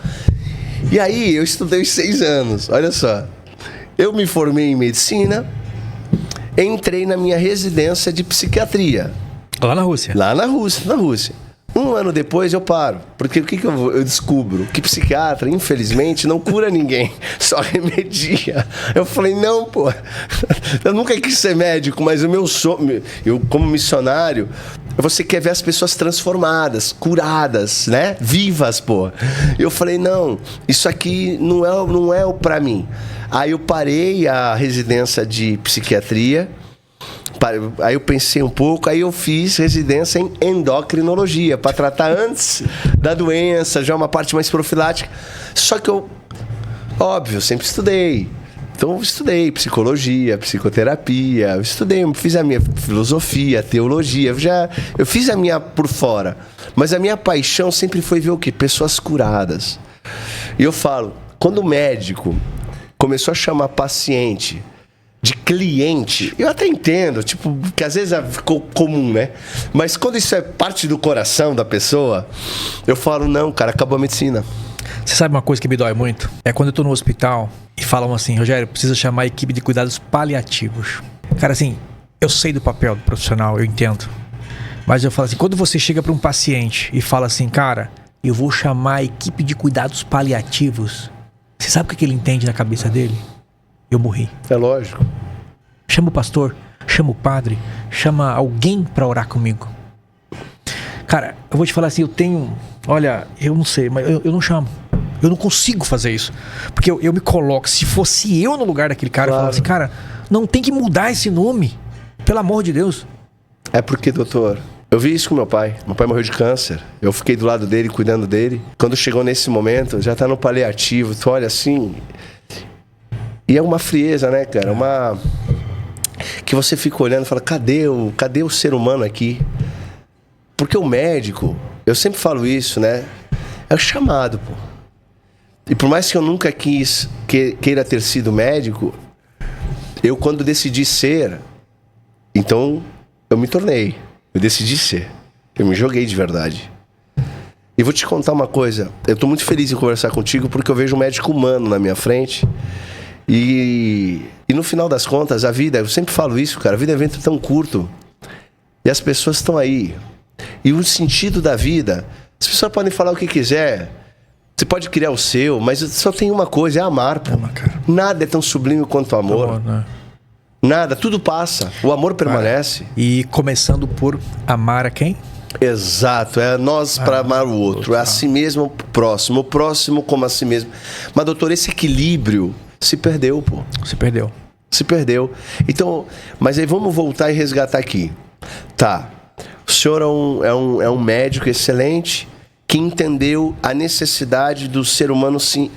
E aí eu estudei 6 anos, olha só. Eu me formei em medicina, entrei na minha residência de psiquiatria. Lá na Rússia? Lá na Rússia. 1 ano depois eu paro. Porque o que eu descubro? Que psiquiatra, infelizmente, não cura ninguém. Só remedia. Eu falei, não, pô. Eu nunca quis ser médico, mas o meu sonho... Eu, como missionário, você quer ver as pessoas transformadas, curadas, né? Vivas, pô. Eu falei, não, isso aqui não é o pra mim. Aí eu parei a residência de psiquiatria. Aí eu pensei um pouco, aí eu fiz residência em endocrinologia para tratar antes da doença, já uma parte mais profilática. Só que óbvio, sempre estudei. Então eu estudei psicologia, psicoterapia, eu estudei, fiz a minha filosofia, teologia, eu fiz a minha por fora. Mas a minha paixão sempre foi ver o quê? Pessoas curadas. E eu falo, quando o médico começou a chamar paciente de cliente, eu até entendo, tipo, que às vezes ficou comum, né? Mas quando isso é parte do coração da pessoa, eu falo, não, cara, acabou a medicina. Você sabe uma coisa que me dói muito? É quando eu tô no hospital e falam assim, Rogério, precisa chamar a equipe de cuidados paliativos. Cara, assim, eu sei do papel do profissional, eu entendo. Mas eu falo assim, quando você chega para um paciente e fala assim, cara, eu vou chamar a equipe de cuidados paliativos, você sabe o que ele entende na cabeça dele? Eu morri. É lógico. Chama o pastor, chama o padre, chama alguém pra orar comigo. Cara, eu vou te falar assim, olha, eu não sei, mas eu não chamo. Eu não consigo fazer isso. Porque eu me coloco, se fosse eu no lugar daquele cara, Claro. eu falo assim, cara, não tem que mudar esse nome. Pelo amor de Deus. É porque, doutor, eu vi isso com meu pai. Meu pai morreu de câncer. Eu fiquei do lado dele, cuidando dele. Quando chegou nesse momento, já tá no paliativo. Tu olha assim... E é uma frieza, né, cara? Que você fica olhando e fala, cadê o ser humano aqui? Porque o médico, eu sempre falo isso, né? É o chamado, pô. E por mais que eu nunca queira ter sido médico, eu quando decidi ser, então eu me tornei. Eu decidi ser. Eu me joguei de verdade. E vou te contar uma coisa. Eu tô muito feliz em conversar contigo porque eu vejo um médico humano na minha frente. E no final das contas, a vida, eu sempre falo isso, cara, a vida é um evento tão curto. E as pessoas estão aí. E o sentido da vida, as pessoas podem falar o que quiser. Você pode criar o seu, mas só tem uma coisa, é amar, pô. Nada é tão sublime quanto o amor. Né? Nada, tudo passa. O amor permanece. E começando por amar a quem? Exato, é nós para amar o outro. É a si mesmo, o próximo como a si mesmo. Mas, doutor, esse equilíbrio se perdeu, pô. Se perdeu. Então, mas aí vamos voltar e resgatar aqui. Tá, o senhor é um médico excelente que entendeu a necessidade do ser humano se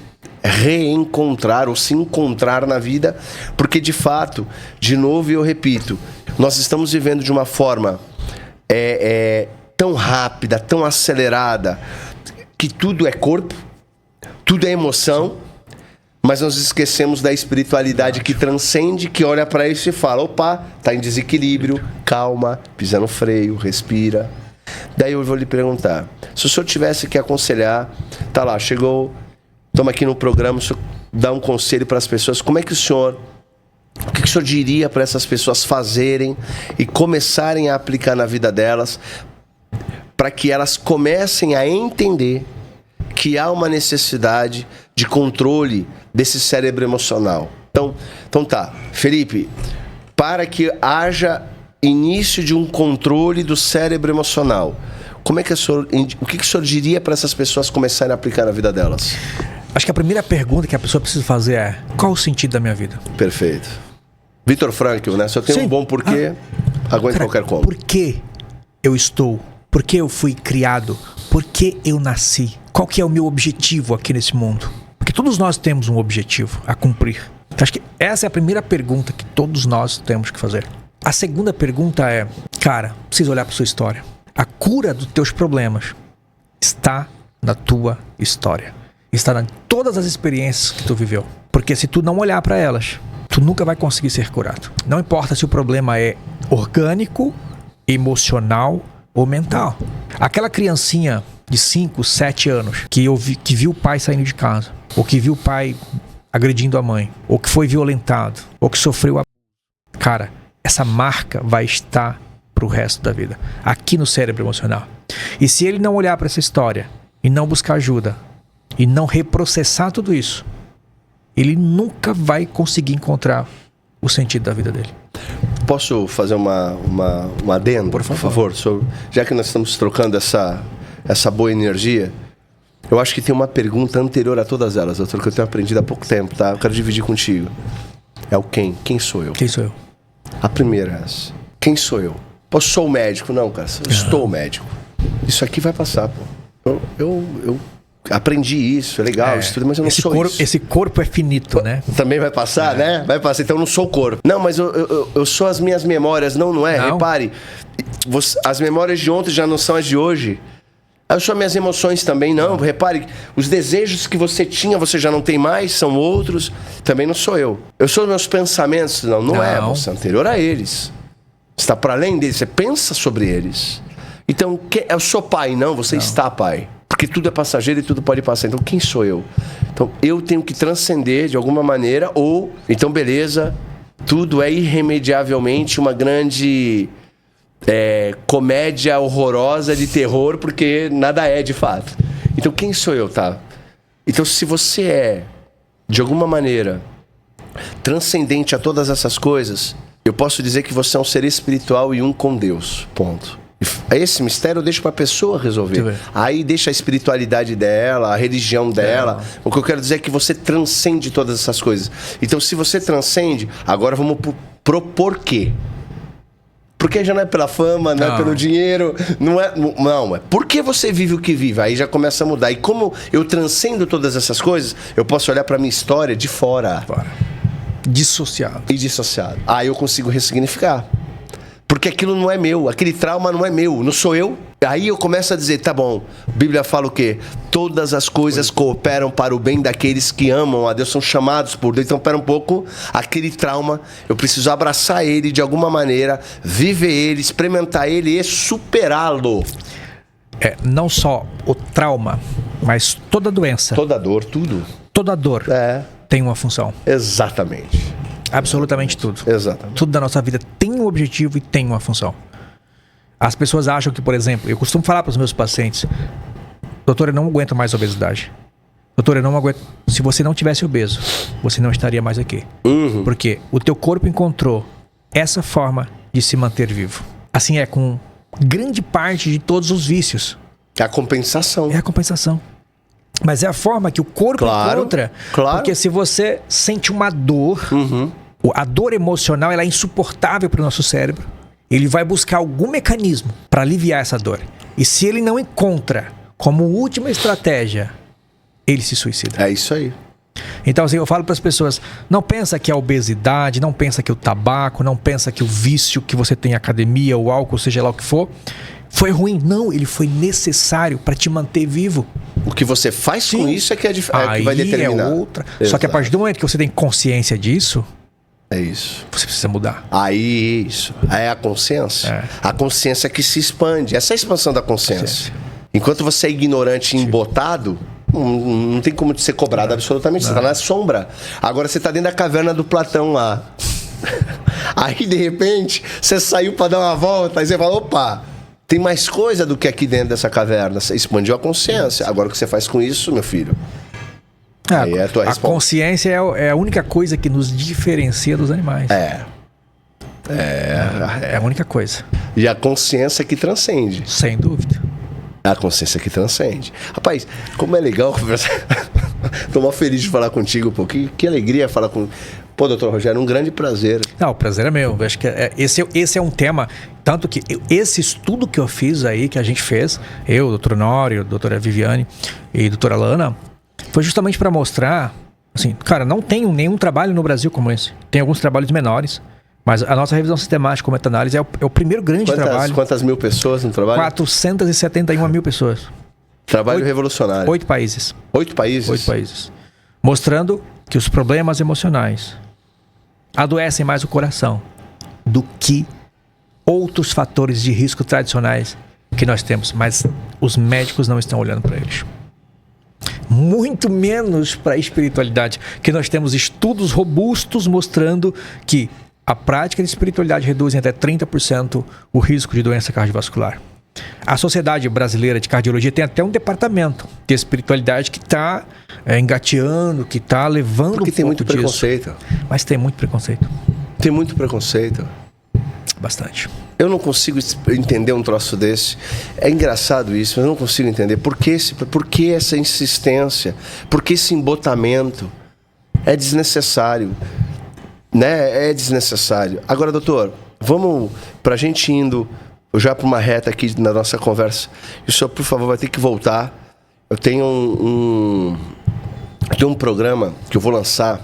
reencontrar ou se encontrar na vida, porque de fato, de novo eu repito, nós estamos vivendo de uma forma tão rápida, tão acelerada, que tudo é corpo, tudo é emoção, Mas nós esquecemos da espiritualidade que transcende, que olha para isso e fala, opa, tá em desequilíbrio, calma, pisa no freio, respira. Daí eu vou lhe perguntar, se o senhor tivesse que aconselhar, tá lá, chegou, estamos aqui no programa, o senhor dá um conselho para as pessoas, como é que o senhor diria para essas pessoas fazerem e começarem a aplicar na vida delas, para que elas comecem a entender que há uma necessidade de controle desse cérebro emocional? Então tá, Felipe, para que haja início de um controle do cérebro emocional, o que o senhor diria para essas pessoas começarem a aplicar na vida delas? Acho que a primeira pergunta que a pessoa precisa fazer é: qual o sentido da minha vida? Perfeito. Viktor Frankl, né? Se eu tenho um bom porquê, aguento qualquer como. Por que eu estou? Por que eu fui criado? Por que eu nasci? Qual que é o meu objetivo aqui nesse mundo? Porque todos nós temos um objetivo a cumprir. Então, acho que essa é a primeira pergunta que todos nós temos que fazer. A segunda pergunta é, cara, precisa olhar para sua história. A cura dos teus problemas está na tua história. Está em todas as experiências que tu viveu. Porque se tu não olhar para elas, tu nunca vai conseguir ser curado. Não importa se o problema é orgânico, emocional ou mental. Aquela criancinha de 5, 7 anos que viu o pai saindo de casa, ou que viu o pai agredindo a mãe, ou que foi violentado, ou que sofreu abuso. Cara, essa marca vai estar pro resto da vida, aqui no cérebro emocional. E se ele não olhar para essa história e não buscar ajuda e não reprocessar tudo isso, ele nunca vai conseguir encontrar o sentido da vida dele. Posso fazer um adendo, por favor? Já que nós estamos trocando essa boa energia, eu acho que tem uma pergunta anterior a todas elas, doutor, que eu tenho aprendido há pouco tempo, tá? Eu quero dividir contigo. É o quem? Quem sou eu? Quem sou eu? A primeira é essa. Quem sou eu? Pô, sou médico? Não, cara. Eu estou médico. Isso aqui vai passar, pô. Eu aprendi isso, é legal, estudo, mas eu não sou isso. Esse corpo é finito, né? Também vai passar, né? Vai passar. Então eu não sou o corpo. Não, mas eu sou as minhas memórias. Não é? Não. Repare, as memórias de ontem já não são as de hoje. Eu sou minhas emoções também, não. Repare, os desejos que você tinha, você já não tem mais, são outros. Também não sou eu. Eu sou meus pensamentos. Não é. Você é anterior a eles. Você está para além deles, você pensa sobre eles. Então, eu sou pai, não, você está pai. Porque tudo é passageiro e tudo pode passar. Então, quem sou eu? Então, eu tenho que transcender de alguma maneira, ou, então, beleza, tudo é irremediavelmente uma grande comédia horrorosa de terror, porque nada é de fato. Então, quem sou eu, tá? Então, se você é, de alguma maneira, transcendente a todas essas coisas, eu posso dizer que você é um ser espiritual e um com Deus. Ponto. Esse mistério eu deixo para a pessoa resolver. Aí deixa a espiritualidade dela, a religião dela. O que eu quero dizer é que você transcende todas essas coisas. Então, se você transcende, agora vamos pro porquê. Porque já não é pela fama, não é pelo dinheiro, não é porque você vive o que vive. Aí já começa a mudar. E como eu transcendo todas essas coisas, eu posso olhar para minha história de fora. Dissociado. E dissociado. Aí eu consigo ressignificar. Porque aquilo não é meu, aquele trauma não é meu, não sou eu. Aí eu começo a dizer, tá bom, a Bíblia fala o quê? Todas as coisas cooperam para o bem daqueles que amam a Deus, são chamados por Deus. Então, pera um pouco, aquele trauma, eu preciso abraçar ele de alguma maneira, viver ele, experimentar ele e superá-lo. Não só o trauma, mas toda doença. Toda dor, tudo. Toda dor tem uma função. Exatamente. Absolutamente tudo. Exatamente. Tudo da nossa vida tem um objetivo e tem uma função. As pessoas acham que, por exemplo, eu costumo falar para os meus pacientes, doutor, eu não aguento mais obesidade. Doutor, eu não aguento. Se você não tivesse obeso, você não estaria mais aqui. Porque o teu corpo encontrou essa forma de se manter vivo. Assim é com grande parte de todos os vícios. É a compensação. É a compensação. Mas é a forma que o corpo encontra. Porque se você sente uma dor, a dor emocional ela é insuportável para o nosso cérebro. Ele vai buscar algum mecanismo para aliviar essa dor. E se ele não encontra como última estratégia, ele se suicida. É isso aí. Então, assim, eu falo para as pessoas, não pensa que a obesidade, não pensa que o tabaco, não pensa que o vício que você tem em academia, o álcool, seja lá o que for, Foi ruim? Não, ele foi necessário para te manter vivo. O que você faz com isso é que, que vai determinar. É outra. Só que a partir do momento que você tem consciência disso, é isso. Você precisa mudar. Aí, isso. Aí é a consciência. É. A consciência que se expande. Essa é a expansão da consciência. Enquanto você é ignorante e embotado, não tem como ser cobrado absolutamente. Você está na sombra. Agora você está dentro da caverna do Platão lá. Aí, de repente, você saiu para dar uma volta. Aí você fala, opa, tem mais coisa do que aqui dentro dessa caverna. Você expandiu a consciência. Agora o que você faz com isso, meu filho? Aí é a tua resposta. A consciência é a única coisa que nos diferencia dos animais. É a única coisa. E a consciência que transcende. Sem dúvida. A consciência que transcende. Rapaz, como é legal conversar. Tô mó feliz de falar contigo, pô. Que alegria falar com... Pô, doutor Rogério, um grande prazer. Não, o prazer é meu. Eu acho que esse é um tema... Tanto que esse estudo que eu fiz aí, que a gente fez, eu, doutor Honório, doutora Viviane e doutora Lana, foi justamente para mostrar... Assim, cara, não tem nenhum trabalho no Brasil como esse. Tem alguns trabalhos menores. Mas a nossa revisão sistemática com meta-análise é o primeiro grande trabalho. Quantas mil pessoas no trabalho? 471 mil pessoas. Trabalho revolucionário. 8 países. 8 países? 8 países. Mostrando que os problemas emocionais adoecem mais o coração do que outros fatores de risco tradicionais que nós temos. Mas os médicos não estão olhando para eles. Muito menos para a espiritualidade, que nós temos estudos robustos mostrando que a prática de espiritualidade reduz em até 30% o risco de doença cardiovascular. A Sociedade Brasileira de Cardiologia tem até um departamento de espiritualidade que está engateando, que está levando Porque um tem pouco muito preconceito. Mas tem muito preconceito. Tem muito preconceito. Bastante. Eu não consigo entender um troço desse. É engraçado isso, mas eu não consigo entender. Por que essa insistência? Por que esse embotamento? É desnecessário. Né? É desnecessário. Agora, doutor, vamos pra gente indo já para uma reta aqui na nossa conversa. E o senhor, por favor, vai ter que voltar. Eu tenho um programa que eu vou lançar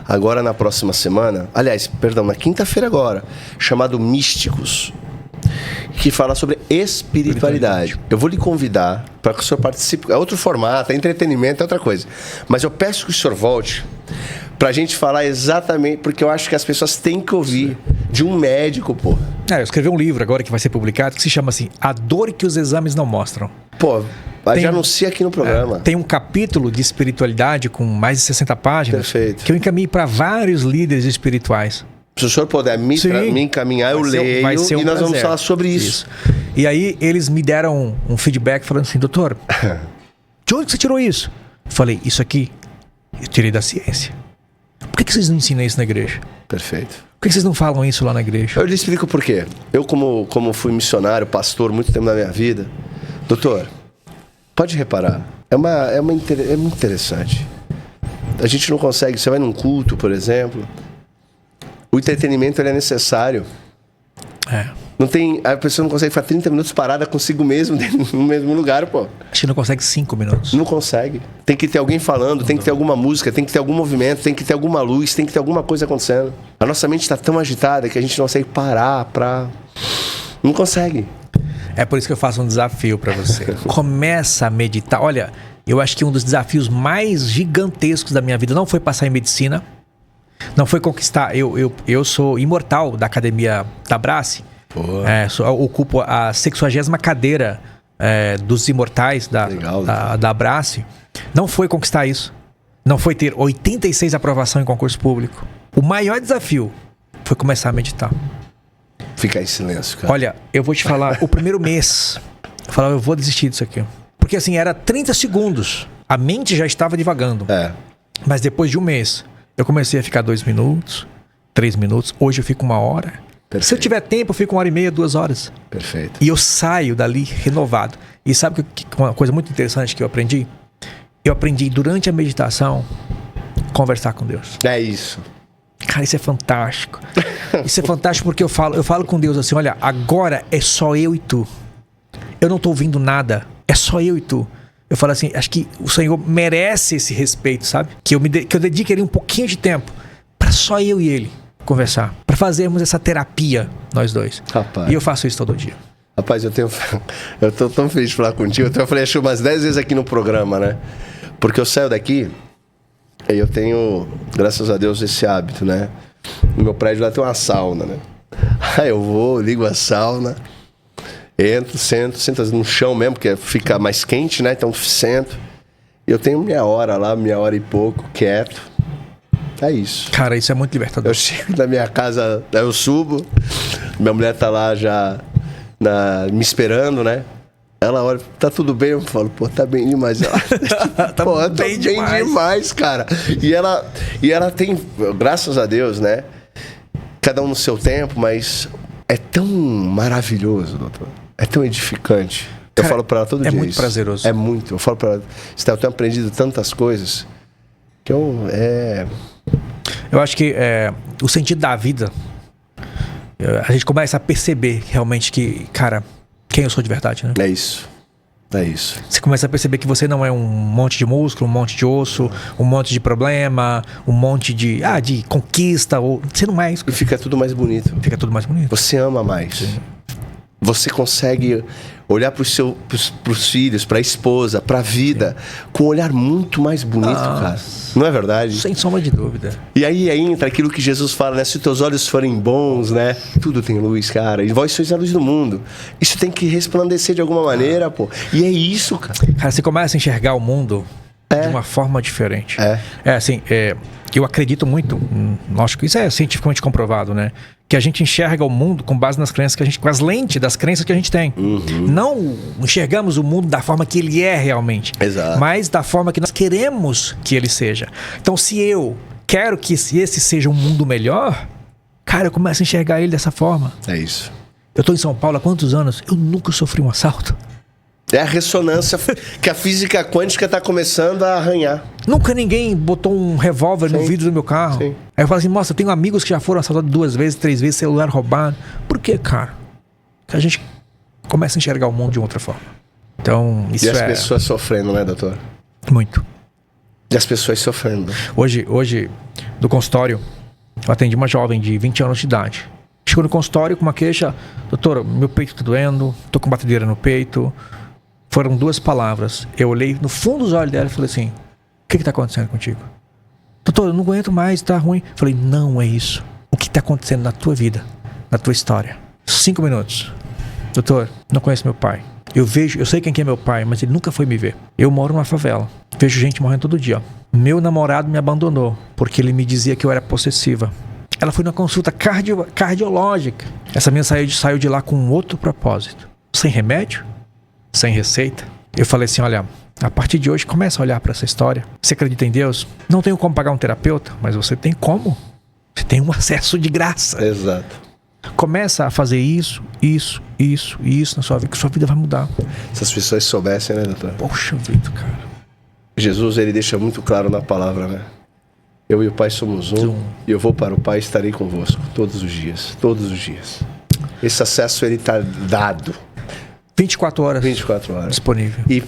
agora na próxima semana. Aliás, perdão, na quinta-feira agora, chamado Místicos, que fala sobre espiritualidade. Eu vou lhe convidar para que o senhor participe. É outro formato, é entretenimento, é outra coisa. Mas eu peço que o senhor volte pra gente falar exatamente, porque eu acho que as pessoas têm que ouvir de um médico, pô. Eu escrevi um livro agora que vai ser publicado que se chama assim, A Dor que os Exames Não Mostram. Pô, já anuncia aqui no programa. Tem um capítulo de espiritualidade com mais de 60 páginas. Perfeito. Que eu encaminhei para vários líderes espirituais. Se o senhor puder me encaminhar, eu leio e nós vamos falar sobre isso. E aí eles me deram um feedback falando assim, doutor, de onde você tirou isso? Eu falei, isso aqui eu tirei da ciência. Por que vocês não ensinam isso na igreja? Perfeito. Por que vocês não falam isso lá na igreja? Eu lhe explico por quê. Eu, como fui missionário, pastor, muito tempo da minha vida, doutor, pode reparar, é muito interessante. A gente não consegue, você vai num culto, por exemplo, o entretenimento ele é necessário. Não tem, a pessoa não consegue ficar 30 minutos parada consigo mesmo no mesmo lugar, pô. A gente não consegue 5 minutos. Não consegue. Tem que ter alguém falando, tem que ter alguma música, tem que ter algum movimento, tem que ter alguma luz, tem que ter alguma coisa acontecendo. A nossa mente está tão agitada que a gente não consegue parar pra... Não consegue. É por isso que eu faço um desafio para você. Começa a meditar. Olha, eu acho que um dos desafios mais gigantescos da minha vida não foi passar em medicina, não foi conquistar... Eu sou imortal da Academia da Brassi. Ocupo a 60ª cadeira dos imortais da Brassi. Não foi conquistar isso. Não foi ter 86 aprovação em concurso público. O maior desafio foi começar a meditar. Ficar em silêncio, cara. Olha, eu vou te falar, o primeiro mês, eu falava, eu vou desistir disso aqui. Porque assim, era 30 segundos. A mente já estava divagando. Mas depois de um mês, eu comecei a ficar 2 minutos, 3 minutos. Hoje eu fico 1 hora. Perfeito. Se eu tiver tempo, eu fico 1h30, 2 horas. Perfeito. E eu saio dali renovado. E sabe uma coisa muito interessante que eu aprendi? Eu aprendi durante a meditação conversar com Deus. É isso. Cara, isso é fantástico. Isso é fantástico porque eu falo com Deus assim, olha, agora é só eu e tu. Eu não tô ouvindo nada. É só eu e tu. Eu falo assim, acho que o Senhor merece esse respeito, sabe? Que eu dedique ali um pouquinho de tempo para só eu e Ele conversar, para fazermos essa terapia, nós dois. Rapaz. E eu faço isso todo dia. Rapaz, eu tô tão feliz de falar contigo. Eu falei, acho umas 10 vezes aqui no programa, né? Porque eu saio daqui e eu tenho, graças a Deus, esse hábito, né? No meu prédio lá tem uma sauna, né? Aí eu vou, ligo a sauna, entro, sento no chão mesmo, porque fica mais quente, né? Então sento. E eu tenho meia hora lá, meia hora e pouco, quieto. É isso. Cara, isso é muito libertador. Eu chego na minha casa, eu subo, minha mulher tá lá já me esperando, né? Ela olha, tá tudo bem? Eu falo, pô, tá bem demais. Ela, Tá pô, bem bem demais, cara. E ela tem, graças a Deus, né? Cada um no seu tempo, mas é tão maravilhoso, doutor. É tão edificante. Cara, eu falo pra ela todo dia. É muito isso. prazeroso. É muito. Eu falo pra ela, eu tenho aprendido tantas coisas que Eu acho que o sentido da vida, a gente começa a perceber realmente que, cara, quem eu sou de verdade, né? É isso. É isso. Você começa a perceber que você não é um monte de músculo, um monte de osso, um monte de problema, um monte de conquista. Você não é isso. E fica tudo mais bonito. Fica tudo mais bonito. Você ama mais. Sim. Você consegue olhar pros filhos, pra esposa, pra vida, com um olhar muito mais bonito, cara. Não é verdade? Sem sombra de dúvida. E aí entra aquilo que Jesus fala, né? Se teus olhos forem bons, né? Tudo tem luz, cara. E vós sois a luz do mundo. Isso tem que resplandecer de alguma maneira, pô. E é isso, cara. Cara, você começa a enxergar o mundo de uma forma diferente. Eu acredito muito, acho que isso é cientificamente comprovado, né? Que a gente enxerga o mundo com base nas crenças que a gente, com as lentes das crenças que a gente tem. Uhum. Não enxergamos o mundo da forma que ele é realmente, exato, mas da forma que nós queremos que ele seja. Então, se eu quero que esse seja um mundo melhor, cara, eu começo a enxergar ele dessa forma. É isso. Eu tô em São Paulo há quantos anos? Eu nunca sofri um assalto. É a ressonância que a física quântica está começando a arranhar. Nunca ninguém botou um revólver no vidro do meu carro. Sim. Aí eu falo assim, nossa, eu tenho amigos que já foram assaltados 2 vezes, 3 vezes, celular roubado. Por quê, cara? Porque a gente começa a enxergar o mundo de outra forma. Então, isso e as pessoas sofrendo, né, doutor? Muito. E as pessoas sofrendo. Hoje, no consultório, eu atendi uma jovem de 20 anos de idade. Chegou no consultório com uma queixa, doutor, meu peito tá doendo, tô com batedeira no peito. Foram 2 palavras. Eu olhei no fundo dos olhos dela e falei assim, o que tá acontecendo contigo? Doutor, eu não aguento mais, tá ruim. Falei, não é isso. O que tá acontecendo na tua vida, na tua história? 5 minutos. Doutor, não conheço meu pai. Eu sei quem que é meu pai, mas ele nunca foi me ver. Eu moro numa favela. Vejo gente morrendo todo dia. Meu namorado me abandonou, porque ele me dizia que eu era possessiva. Ela foi numa consulta cardiológica. Essa menina saiu de lá com um outro propósito. Sem remédio, sem receita. Eu falei assim, olha, a partir de hoje começa a olhar para essa história. Você acredita em Deus? Não tenho como pagar um terapeuta, mas você tem como. Você tem um acesso de graça. Exato. Começa a fazer isso na sua vida, que sua vida vai mudar. Se as pessoas soubessem, né, doutor? Poxa vida, cara. Jesus, ele deixa muito claro na palavra, né? Eu e o Pai somos um. E eu vou para o Pai e estarei convosco todos os dias. Todos os dias. Esse acesso, ele está dado. 24 horas. 24 horas. Disponível. E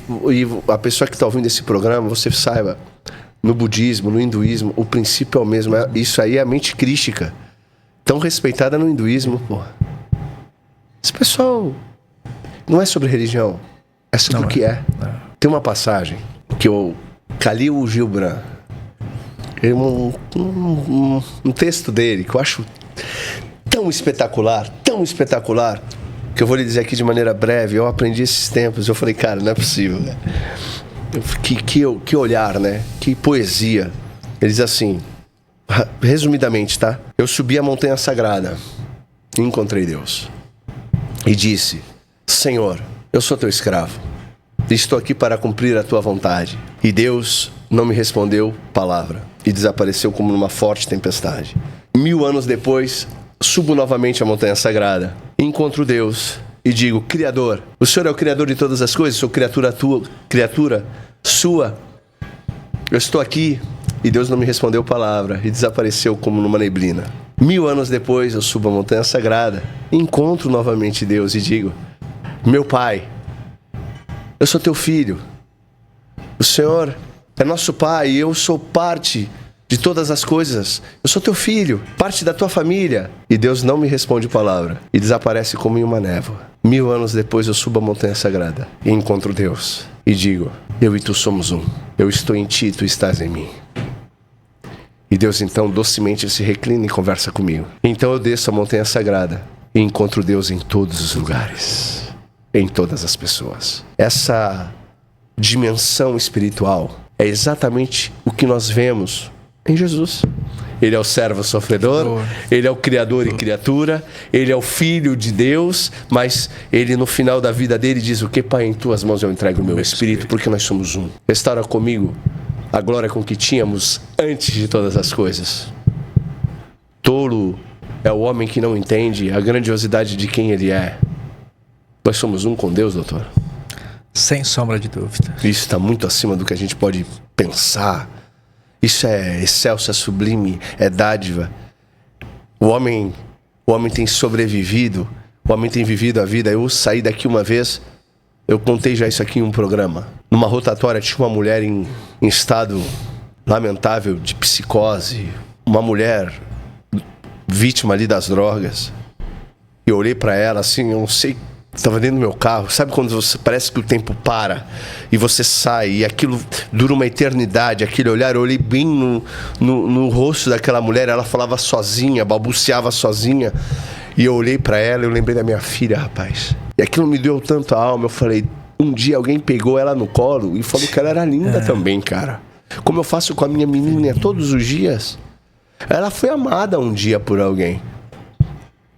a pessoa que está ouvindo esse programa, você saiba, no budismo, no hinduísmo, o princípio é o mesmo. Isso aí é a mente crística. Tão respeitada no hinduísmo, pô. Esse pessoal não é sobre religião. É sobre o que é. Tem uma passagem que o Khalil Gibran, um texto dele que eu acho tão espetacular, que eu vou lhe dizer aqui de maneira breve. Eu aprendi esses tempos, eu falei, cara, não é possível, né? Que olhar, né? Que poesia. Ele diz assim, resumidamente, tá? Eu subi a montanha sagrada e encontrei Deus. E disse, Senhor, eu sou teu escravo. Estou aqui para cumprir a tua vontade. E Deus não me respondeu palavra. E desapareceu como numa forte tempestade. 1000 anos depois, subo novamente a montanha sagrada. Encontro Deus e digo, Criador, o Senhor é o Criador de todas as coisas, sou criatura sua. Eu estou aqui. E Deus não me respondeu palavra e desapareceu como numa neblina. 1000 anos depois, eu subo a montanha sagrada, encontro novamente Deus e digo, meu Pai, eu sou teu filho. O Senhor é nosso Pai e eu sou parte de todas as coisas. Eu sou teu filho, parte da tua família. E Deus não me responde palavra e desaparece como em uma névoa. 1000 anos depois eu subo a montanha sagrada e encontro Deus e digo: eu e tu somos um. Eu estou em ti e tu estás em mim. E Deus então docemente se reclina e conversa comigo. Então eu desço a montanha sagrada e encontro Deus em todos os lugares, em todas as pessoas. Essa dimensão espiritual é exatamente o que nós vemos em Jesus. Ele é o servo sofredor, ele é o criador e criatura, ele é o filho de Deus, mas ele no final da vida dele diz: o que, Pai, em tuas mãos eu entrego o meu espírito, porque nós somos um. Restaura comigo a glória com que tínhamos antes de todas as coisas. Tolo é o homem que não entende a grandiosidade de quem ele é. Nós somos um com Deus, doutor. Sem sombra de dúvida. Isso está muito acima do que a gente pode pensar. Isso é excelso, é sublime, é dádiva. O homem tem sobrevivido, o homem tem vivido a vida. Eu saí daqui uma vez, eu contei já isso aqui em um programa. Numa rotatória tinha uma mulher em estado lamentável de psicose, uma mulher vítima ali das drogas. Eu olhei pra ela assim, eu não sei, estava dentro do meu carro. Sabe quando você parece que o tempo para e você sai e aquilo dura uma eternidade, aquele olhar? Eu olhei bem no rosto daquela mulher, ela falava sozinha, balbuciava sozinha. E eu olhei pra ela e eu lembrei da minha filha, rapaz. E aquilo me deu tanto a alma. Eu falei, um dia alguém pegou ela no colo e falou que ela era linda também, cara. Como eu faço com a minha menina todos os dias. Ela foi amada um dia por alguém.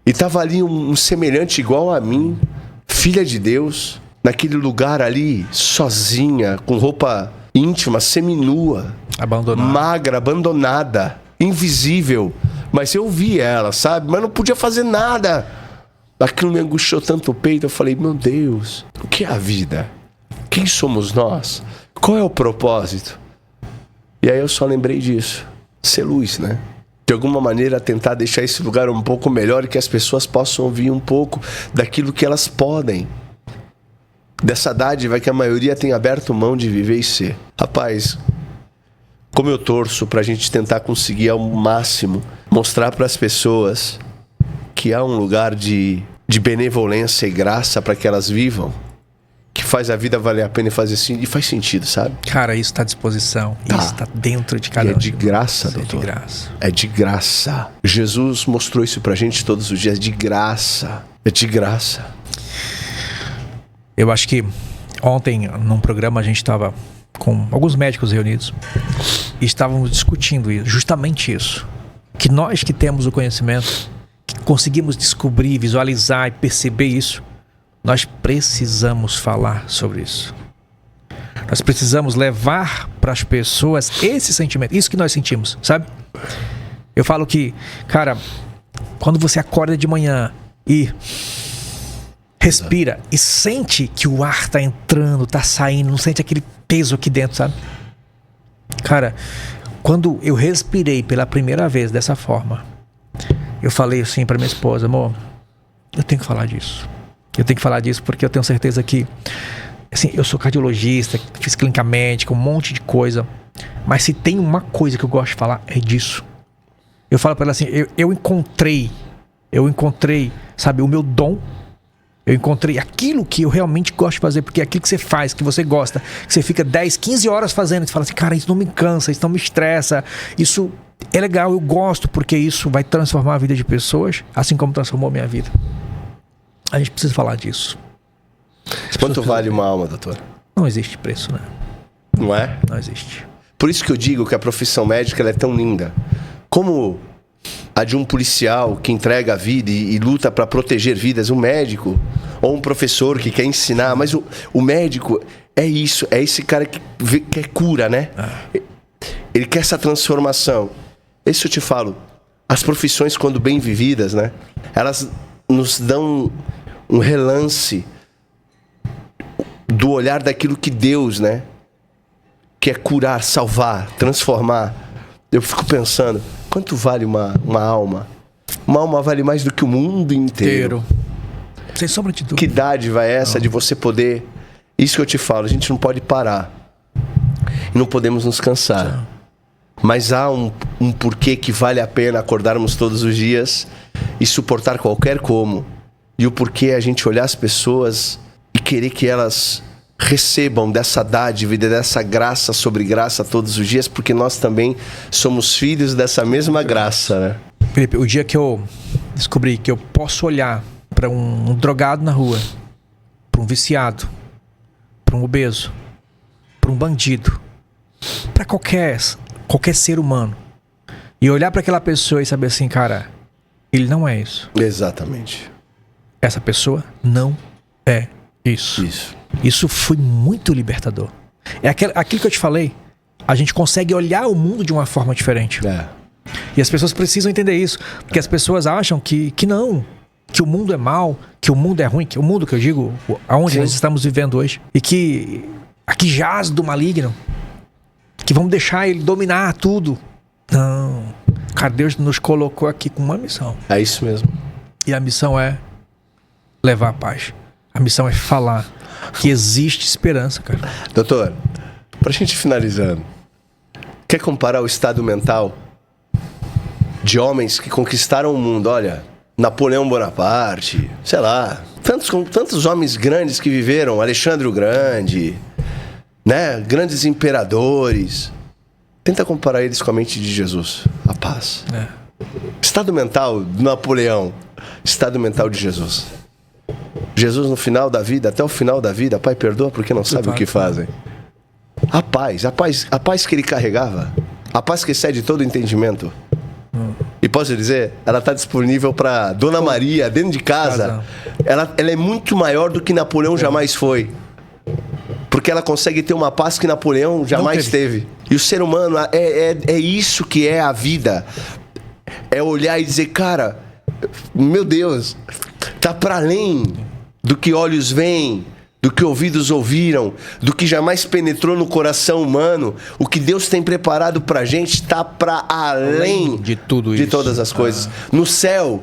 E tava ali um semelhante igual a mim, filha de Deus, naquele lugar ali, sozinha, com roupa íntima, seminua, Abandonada. magra, abandonada, invisível. Mas eu vi ela, sabe? Mas não podia fazer nada. Aquilo me angustiou tanto o peito. Eu falei, meu Deus, o que é a vida? Quem somos nós? Qual é o propósito? E aí eu só lembrei disso. Ser luz, né? De alguma maneira tentar deixar esse lugar um pouco melhor e que as pessoas possam ouvir um pouco daquilo que elas podem. Dessa dádiva que a maioria tem aberto mão de viver e ser. Rapaz, como eu torço pra gente tentar conseguir ao máximo mostrar para as pessoas que há um lugar de benevolência e graça para que elas vivam, que faz a vida valer a pena e fazer assim, e faz sentido, sabe? Cara, isso está à disposição. Tá. Isso está dentro de cada E é de graça, Isso doutor. É de graça. É de graça. Jesus mostrou isso pra gente todos os dias, de graça. É de graça. Eu acho que ontem, num programa, a gente estava com alguns médicos reunidos e estávamos discutindo isso, justamente isso. Que nós que temos o conhecimento, que conseguimos descobrir, visualizar e perceber isso, nós precisamos falar sobre isso. Nós precisamos levar para as pessoas esse sentimento, isso que nós sentimos, sabe? Eu falo que, cara, quando você acorda de manhã e respira e sente que o ar tá entrando, tá saindo, não sente aquele peso aqui dentro, sabe? Cara, quando eu respirei pela primeira vez dessa forma, eu falei assim pra minha esposa, amor, eu tenho que falar disso. Eu tenho que falar disso porque eu tenho certeza que, assim, eu sou cardiologista, fiz clínica médica, um monte de coisa, mas se tem uma coisa que eu gosto de falar, é disso. Eu falo pra ela assim, eu encontrei, sabe, o meu dom. Eu encontrei aquilo que eu realmente gosto de fazer, porque é aquilo que você faz, que você gosta, que você fica 10, 15 horas fazendo, e você fala assim, cara, isso não me cansa, isso não me estressa, isso é legal, eu gosto, porque isso vai transformar a vida de pessoas, assim como transformou a minha vida. A gente precisa falar disso. Quanto vale uma alma, doutor? Não existe preço, né? Não é? Não existe. Por isso que eu digo que a profissão médica ela é tão linda. Como a de um policial que entrega a vida e luta para proteger vidas, um médico, ou um professor que quer ensinar, mas o médico é isso, é esse cara que quer cura, né? Ele quer essa transformação. Isso eu te falo, as profissões quando bem vividas, né? Elas nos dão um relance do olhar daquilo que Deus, né? Quer curar, salvar, transformar. Eu fico pensando, quanto vale uma alma? Uma alma vale mais do que o mundo inteiro. Sem sombra de dúvida. Que dádiva é essa de você poder... Isso que eu te falo, a gente não pode parar. E não podemos nos cansar. Mas há um porquê que vale a pena acordarmos todos os dias e suportar qualquer como e o porquê a gente olhar as pessoas e querer que elas recebam dessa dádiva e dessa graça sobre graça todos os dias, porque nós também somos filhos dessa mesma graça, né? Felipe, o dia que eu descobri que eu posso olhar para um drogado na rua, para um viciado, para um obeso, para um bandido, para qualquer ser humano, e olhar para aquela pessoa e saber assim, cara, ele não é isso. Exatamente. Essa pessoa não é isso. Isso foi muito libertador. É aquilo que eu te falei. A gente consegue olhar o mundo de uma forma diferente. E as pessoas precisam entender isso. Porque as pessoas acham que não. Que o mundo é mau, que o mundo é ruim. Que o mundo que eu digo, aonde nós estamos vivendo hoje. E que aqui jaz do maligno. Que vamos deixar ele dominar tudo. Não. Cara, Deus nos colocou aqui com uma missão. É isso mesmo. E a missão é levar a paz. A missão é falar que existe esperança, cara. Doutor, pra gente finalizando, quer comparar o estado mental de homens que conquistaram o mundo? Olha, Napoleão Bonaparte, sei lá, tantos homens grandes que viveram, Alexandre o Grande, né? Grandes imperadores. Tenta comparar eles com a mente de Jesus, a paz. Estado mental do Napoleão, estado mental de Jesus. Jesus no final da vida, até o final da vida, Pai, perdoa porque não sabe o que fazem. A paz que ele carregava, a paz que excede todo entendimento. E posso dizer, ela está disponível para Dona Maria, dentro de casa. Ela é muito maior do que Napoleão jamais foi. Porque ela consegue ter uma paz que Napoleão jamais teve. E o ser humano, é isso que é a vida. É olhar e dizer, cara, meu Deus, tá para além do que olhos veem, do que ouvidos ouviram, do que jamais penetrou no coração humano. O que Deus tem preparado pra gente tá para além de tudo isso, de todas as coisas. No céu,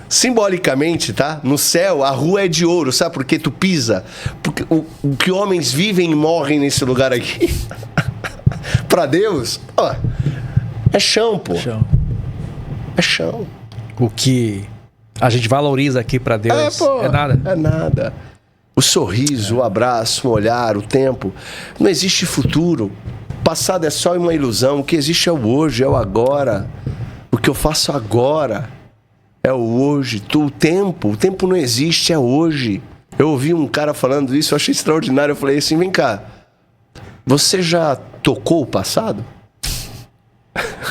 simbolicamente, tá? No céu, a rua é de ouro, sabe por que tu pisa? Porque o que homens vivem e morrem nesse lugar aqui, pra Deus, ó, é chão, pô. É chão. O que a gente valoriza aqui pra Deus é nada. É nada. O sorriso, o abraço, o olhar, o tempo. Não existe futuro. O passado é só uma ilusão. O que existe é o hoje, é o agora. O que eu faço agora é o hoje. O tempo não existe, é hoje. Eu ouvi um cara falando isso, eu achei extraordinário. Eu falei assim, vem cá, você já tocou o passado?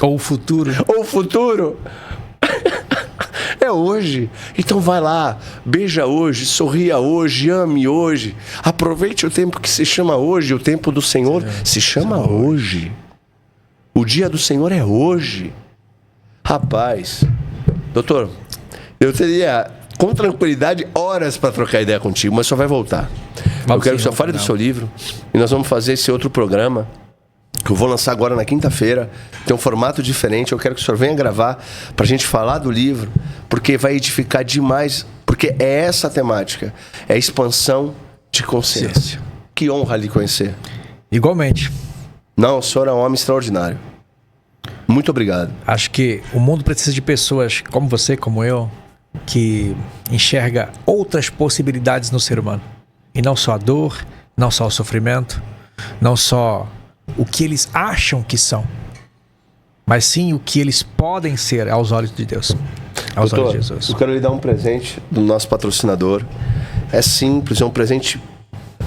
Ou o futuro. Ou o futuro? É hoje. Então vai lá, beija hoje, sorria hoje, ame hoje. Aproveite o tempo que se chama hoje. O tempo do Senhor se chama hoje. O dia do Senhor é hoje. Rapaz, doutor, eu teria com tranquilidade horas para trocar ideia contigo, mas só vai voltar. Eu quero que o senhor fale do seu livro e nós vamos fazer esse outro programa que eu vou lançar agora na quinta-feira. Tem um formato diferente. Eu quero que o senhor venha gravar pra gente falar do livro, porque vai edificar demais, porque é essa a temática, é a expansão de consciência. Que honra lhe conhecer. Igualmente. Não, o senhor é um homem extraordinário. Muito obrigado. Acho que o mundo precisa de pessoas como você, como eu, que enxerga outras possibilidades no ser humano. E não só a dor, não só o sofrimento, não só o que eles acham que são, mas sim o que eles podem ser aos olhos de Deus, aos olhos de Jesus. Eu quero lhe dar um presente do nosso patrocinador. É simples, é um presente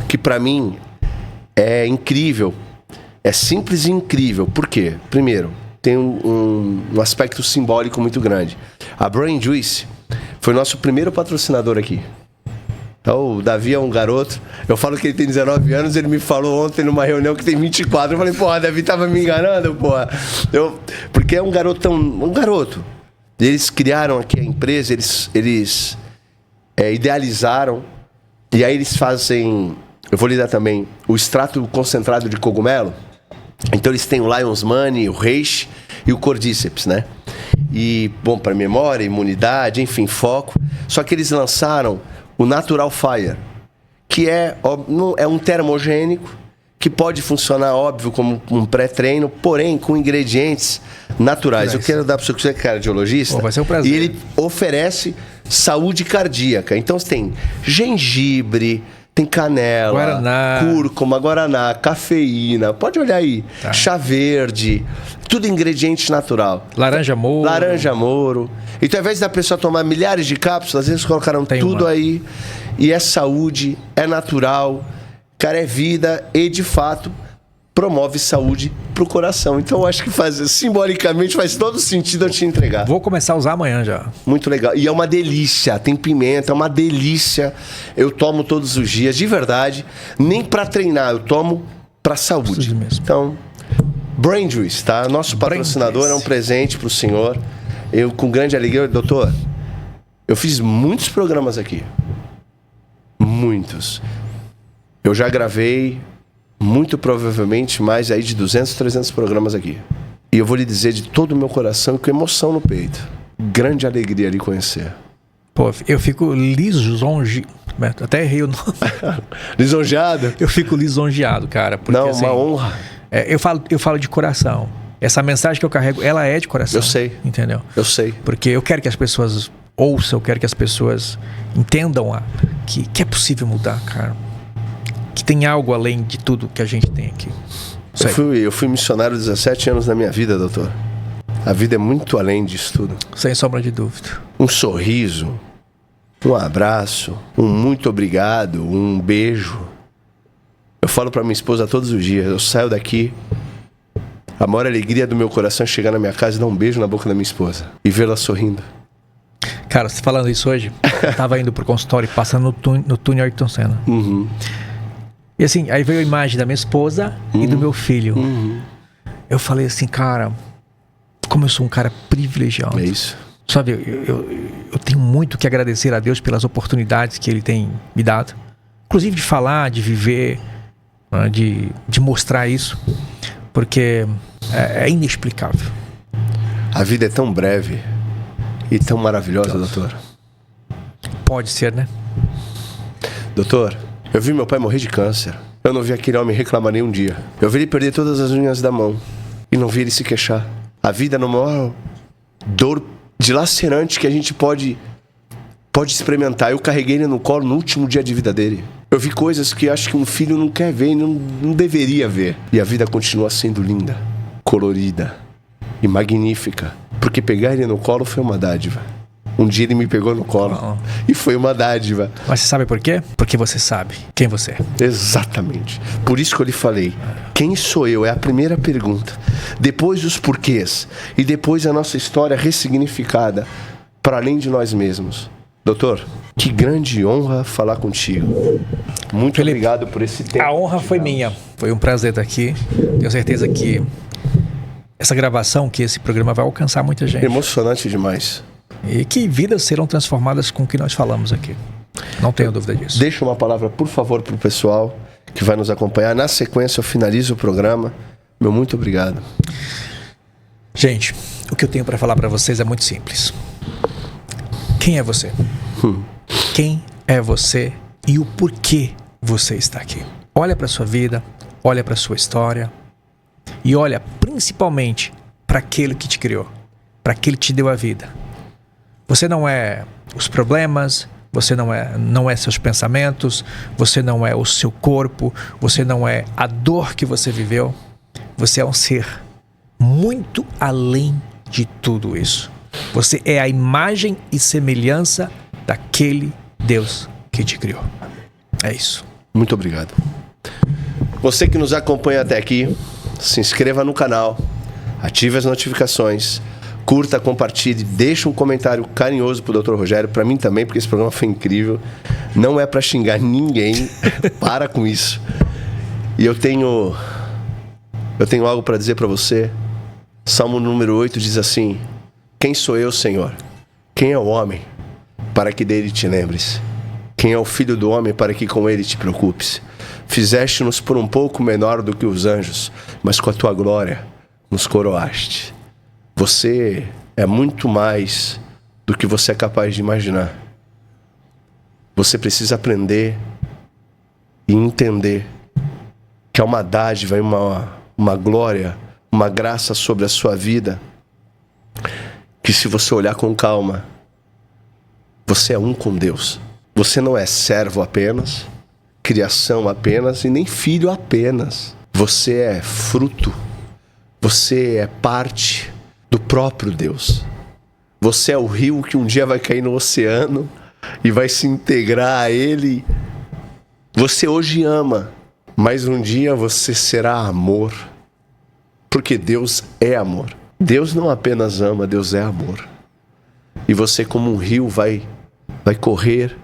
que para mim é incrível. É simples e incrível. Por quê? Primeiro, tem um aspecto simbólico muito grande. A Brain Juice foi nosso primeiro patrocinador aqui. Então, o Davi é um garoto. Eu falo que ele tem 19 anos. Ele me falou ontem numa reunião que tem 24. Eu falei, porra, Davi tava me enganando, porra. Porque é um garoto. Eles criaram aqui a empresa, eles idealizaram. E aí eles fazem... Eu vou lhe dar também o extrato concentrado de cogumelo. Então eles têm o Lion's Mane, o Reishi e o Cordyceps, né? E, bom, para memória, imunidade, enfim, foco. Só que eles lançaram o Natural Fire, que é um termogênico que pode funcionar, óbvio, como um pré-treino, porém com ingredientes naturais. Eu quero dar para o senhor que é cardiologista. Vai ser um prazer. E ele oferece saúde cardíaca. Então você tem gengibre, tem canela, guaraná, cúrcuma, guaraná, cafeína. Pode olhar aí. Tá. Chá verde, tudo ingrediente natural. Laranja moro. Laranja moro. Então, ao invés da pessoa tomar milhares de cápsulas, eles colocaram tudo aí. E é saúde, é natural, cara, é vida e, de fato, promove saúde pro coração. Então, eu acho que simbolicamente faz todo sentido eu te entregar. Vou começar a usar amanhã já. Muito legal. E é uma delícia. Tem pimenta, é uma delícia. Eu tomo todos os dias, de verdade. Nem para treinar, eu tomo pra saúde. Mesmo. Então, Brain Juice, tá? Nosso patrocinador é um presente pro senhor. Eu, com grande alegria, doutor, eu fiz muitos programas aqui. Muitos. Eu já gravei, muito provavelmente, mais aí de 200, 300 programas aqui. E eu vou lhe dizer de todo o meu coração e com emoção no peito. Grande alegria lhe conhecer. Pô, eu fico lisonjeado. Até errei o nome. Lisonjeado? Eu fico lisonjeado, cara. Porque, não, assim, uma honra. Eu falo de coração. Essa mensagem que eu carrego, ela é de coração. Eu sei. Entendeu? Eu sei. Porque eu quero que as pessoas ouçam, eu quero que as pessoas entendam que é possível mudar, cara. Que tem algo além de tudo que a gente tem aqui. Eu fui missionário 17 anos na minha vida, doutor. A vida é muito além disso tudo. Sem sombra de dúvida. Um sorriso, um abraço, um muito obrigado, um beijo. Eu falo pra minha esposa todos os dias, eu saio daqui, a maior alegria do meu coração é chegar na minha casa e dar um beijo na boca da minha esposa e vê-la sorrindo. Cara, você falando isso hoje, eu tava indo pro consultório, passando no túnel Ayrton Senna. Uhum. E assim, aí veio a imagem da minha esposa e do meu filho. Uhum. Eu falei assim, cara, como eu sou um cara privilegiado. É isso. Sabe, eu tenho muito que agradecer a Deus pelas oportunidades que Ele tem me dado. Inclusive de falar, de viver, de mostrar isso. Porque é inexplicável. A vida é tão breve e tão maravilhosa, doutor. Pode ser, né? Doutor, eu vi meu pai morrer de câncer. Eu não vi aquele homem reclamar nenhum dia. Eu vi ele perder todas as unhas da mão e não vi ele se queixar. A vida é a maior dor dilacerante que a gente pode experimentar. Eu carreguei ele no colo no último dia de vida dele. Eu vi coisas que acho que um filho não quer ver e não deveria ver. E a vida continua sendo linda, colorida e magnífica. Porque pegar ele no colo foi uma dádiva. Um dia ele me pegou no colo e foi uma dádiva. Mas você sabe por quê? Porque você sabe quem você é. Exatamente. Por isso que eu lhe falei. Quem sou eu? É a primeira pergunta. Depois os porquês. E depois a nossa história ressignificada para além de nós mesmos. Doutor, que grande honra falar contigo. Muito Felipe, obrigado por esse tempo. A honra foi minha. Foi um prazer estar aqui. Tenho certeza que essa gravação, que esse programa vai alcançar muita gente. Emocionante demais. E que vidas serão transformadas com o que nós falamos aqui. Não tenho dúvida disso. Deixa uma palavra, por favor, para o pessoal que vai nos acompanhar. Na sequência, eu finalizo o programa. Meu muito obrigado. Gente, o que eu tenho para falar para vocês é muito simples. Quem é você? Quem é você e o porquê você está aqui? Olha para sua vida, olha para sua história e olha principalmente para aquele que te criou, para aquele que te deu a vida. Você não é os problemas, você não é seus pensamentos, você não é o seu corpo, você não é a dor que você viveu. Você é um ser muito além de tudo isso. Você é a imagem e semelhança daquele Deus que te criou. É isso. Muito obrigado. Você que nos acompanha até aqui, se inscreva no canal, ative as notificações, curta, compartilhe, deixe um comentário carinhoso pro Dr. Rogério, para mim também, porque esse programa foi incrível. Não é para xingar ninguém, para com isso. E eu tenho algo para dizer para você. Salmo número 8 diz assim: quem sou eu, Senhor? Quem é o homem para que dele te lembres? Quem é o filho do homem para que com ele te preocupes? Fizeste-nos por um pouco menor do que os anjos, mas com a tua glória nos coroaste. Você é muito mais do que você é capaz de imaginar. Você precisa aprender e entender que é uma dádiva e uma glória, uma graça sobre a sua vida, que se você olhar com calma, você é um com Deus. Você não é servo apenas, criação apenas e nem filho apenas. Você é fruto, você é parte do próprio Deus. Você é o rio que um dia vai cair no oceano e vai se integrar a ele. Você hoje ama, mas um dia você será amor, porque Deus é amor. Deus não apenas ama, Deus é amor. E você, como um rio, vai correr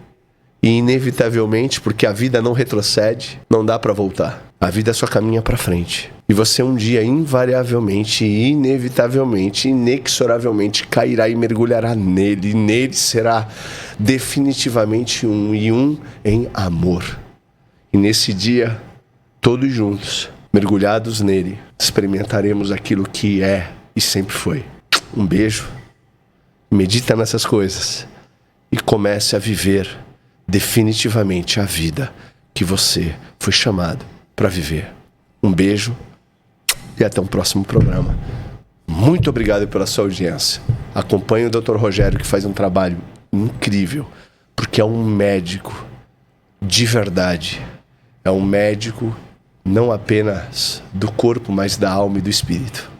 e inevitavelmente, porque a vida não retrocede, não dá para voltar. A vida só caminha para frente. E você um dia invariavelmente, inevitavelmente, inexoravelmente cairá e mergulhará nele. E nele será definitivamente um em amor. E nesse dia, todos juntos, mergulhados nele, experimentaremos aquilo que é e sempre foi. Um beijo. Medita nessas coisas e comece a viver definitivamente a vida que você foi chamado para viver. Um beijo e até um próximo programa. Muito obrigado pela sua audiência. Acompanhe o Dr. Rogério, que faz um trabalho incrível, porque é um médico de verdade. É um médico não apenas do corpo, mas da alma e do espírito.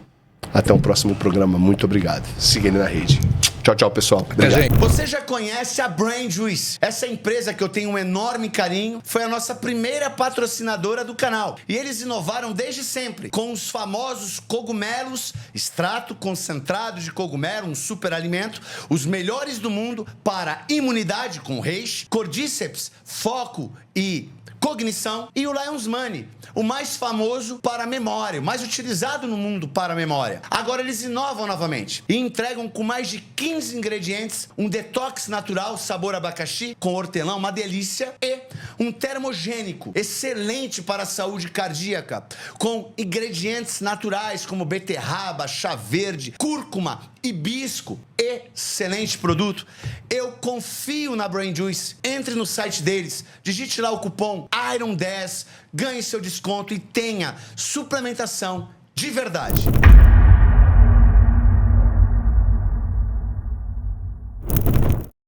Até um próximo programa. Muito obrigado. Siga ele na rede. Tchau, tchau, pessoal. Obrigado. Você já conhece a Brain Juice? Essa empresa que eu tenho um enorme carinho foi a nossa primeira patrocinadora do canal. E eles inovaram desde sempre com os famosos cogumelos, extrato concentrado de cogumelo, um super alimento, os melhores do mundo para imunidade com reishi, cordíceps, foco e cognição, e o Lion's Money, o mais famoso para a memória, o mais utilizado no mundo para a memória. Agora eles inovam novamente e entregam com mais de 15 ingredientes, um detox natural sabor abacaxi com hortelã, uma delícia, e um termogênico excelente para a saúde cardíaca, com ingredientes naturais como beterraba, chá verde, cúrcuma, hibisco. Excelente produto. Eu confio na Brain Juice. Entre no site deles, digite lá o cupom IRON10, ganhe seu desconto e tenha suplementação de verdade.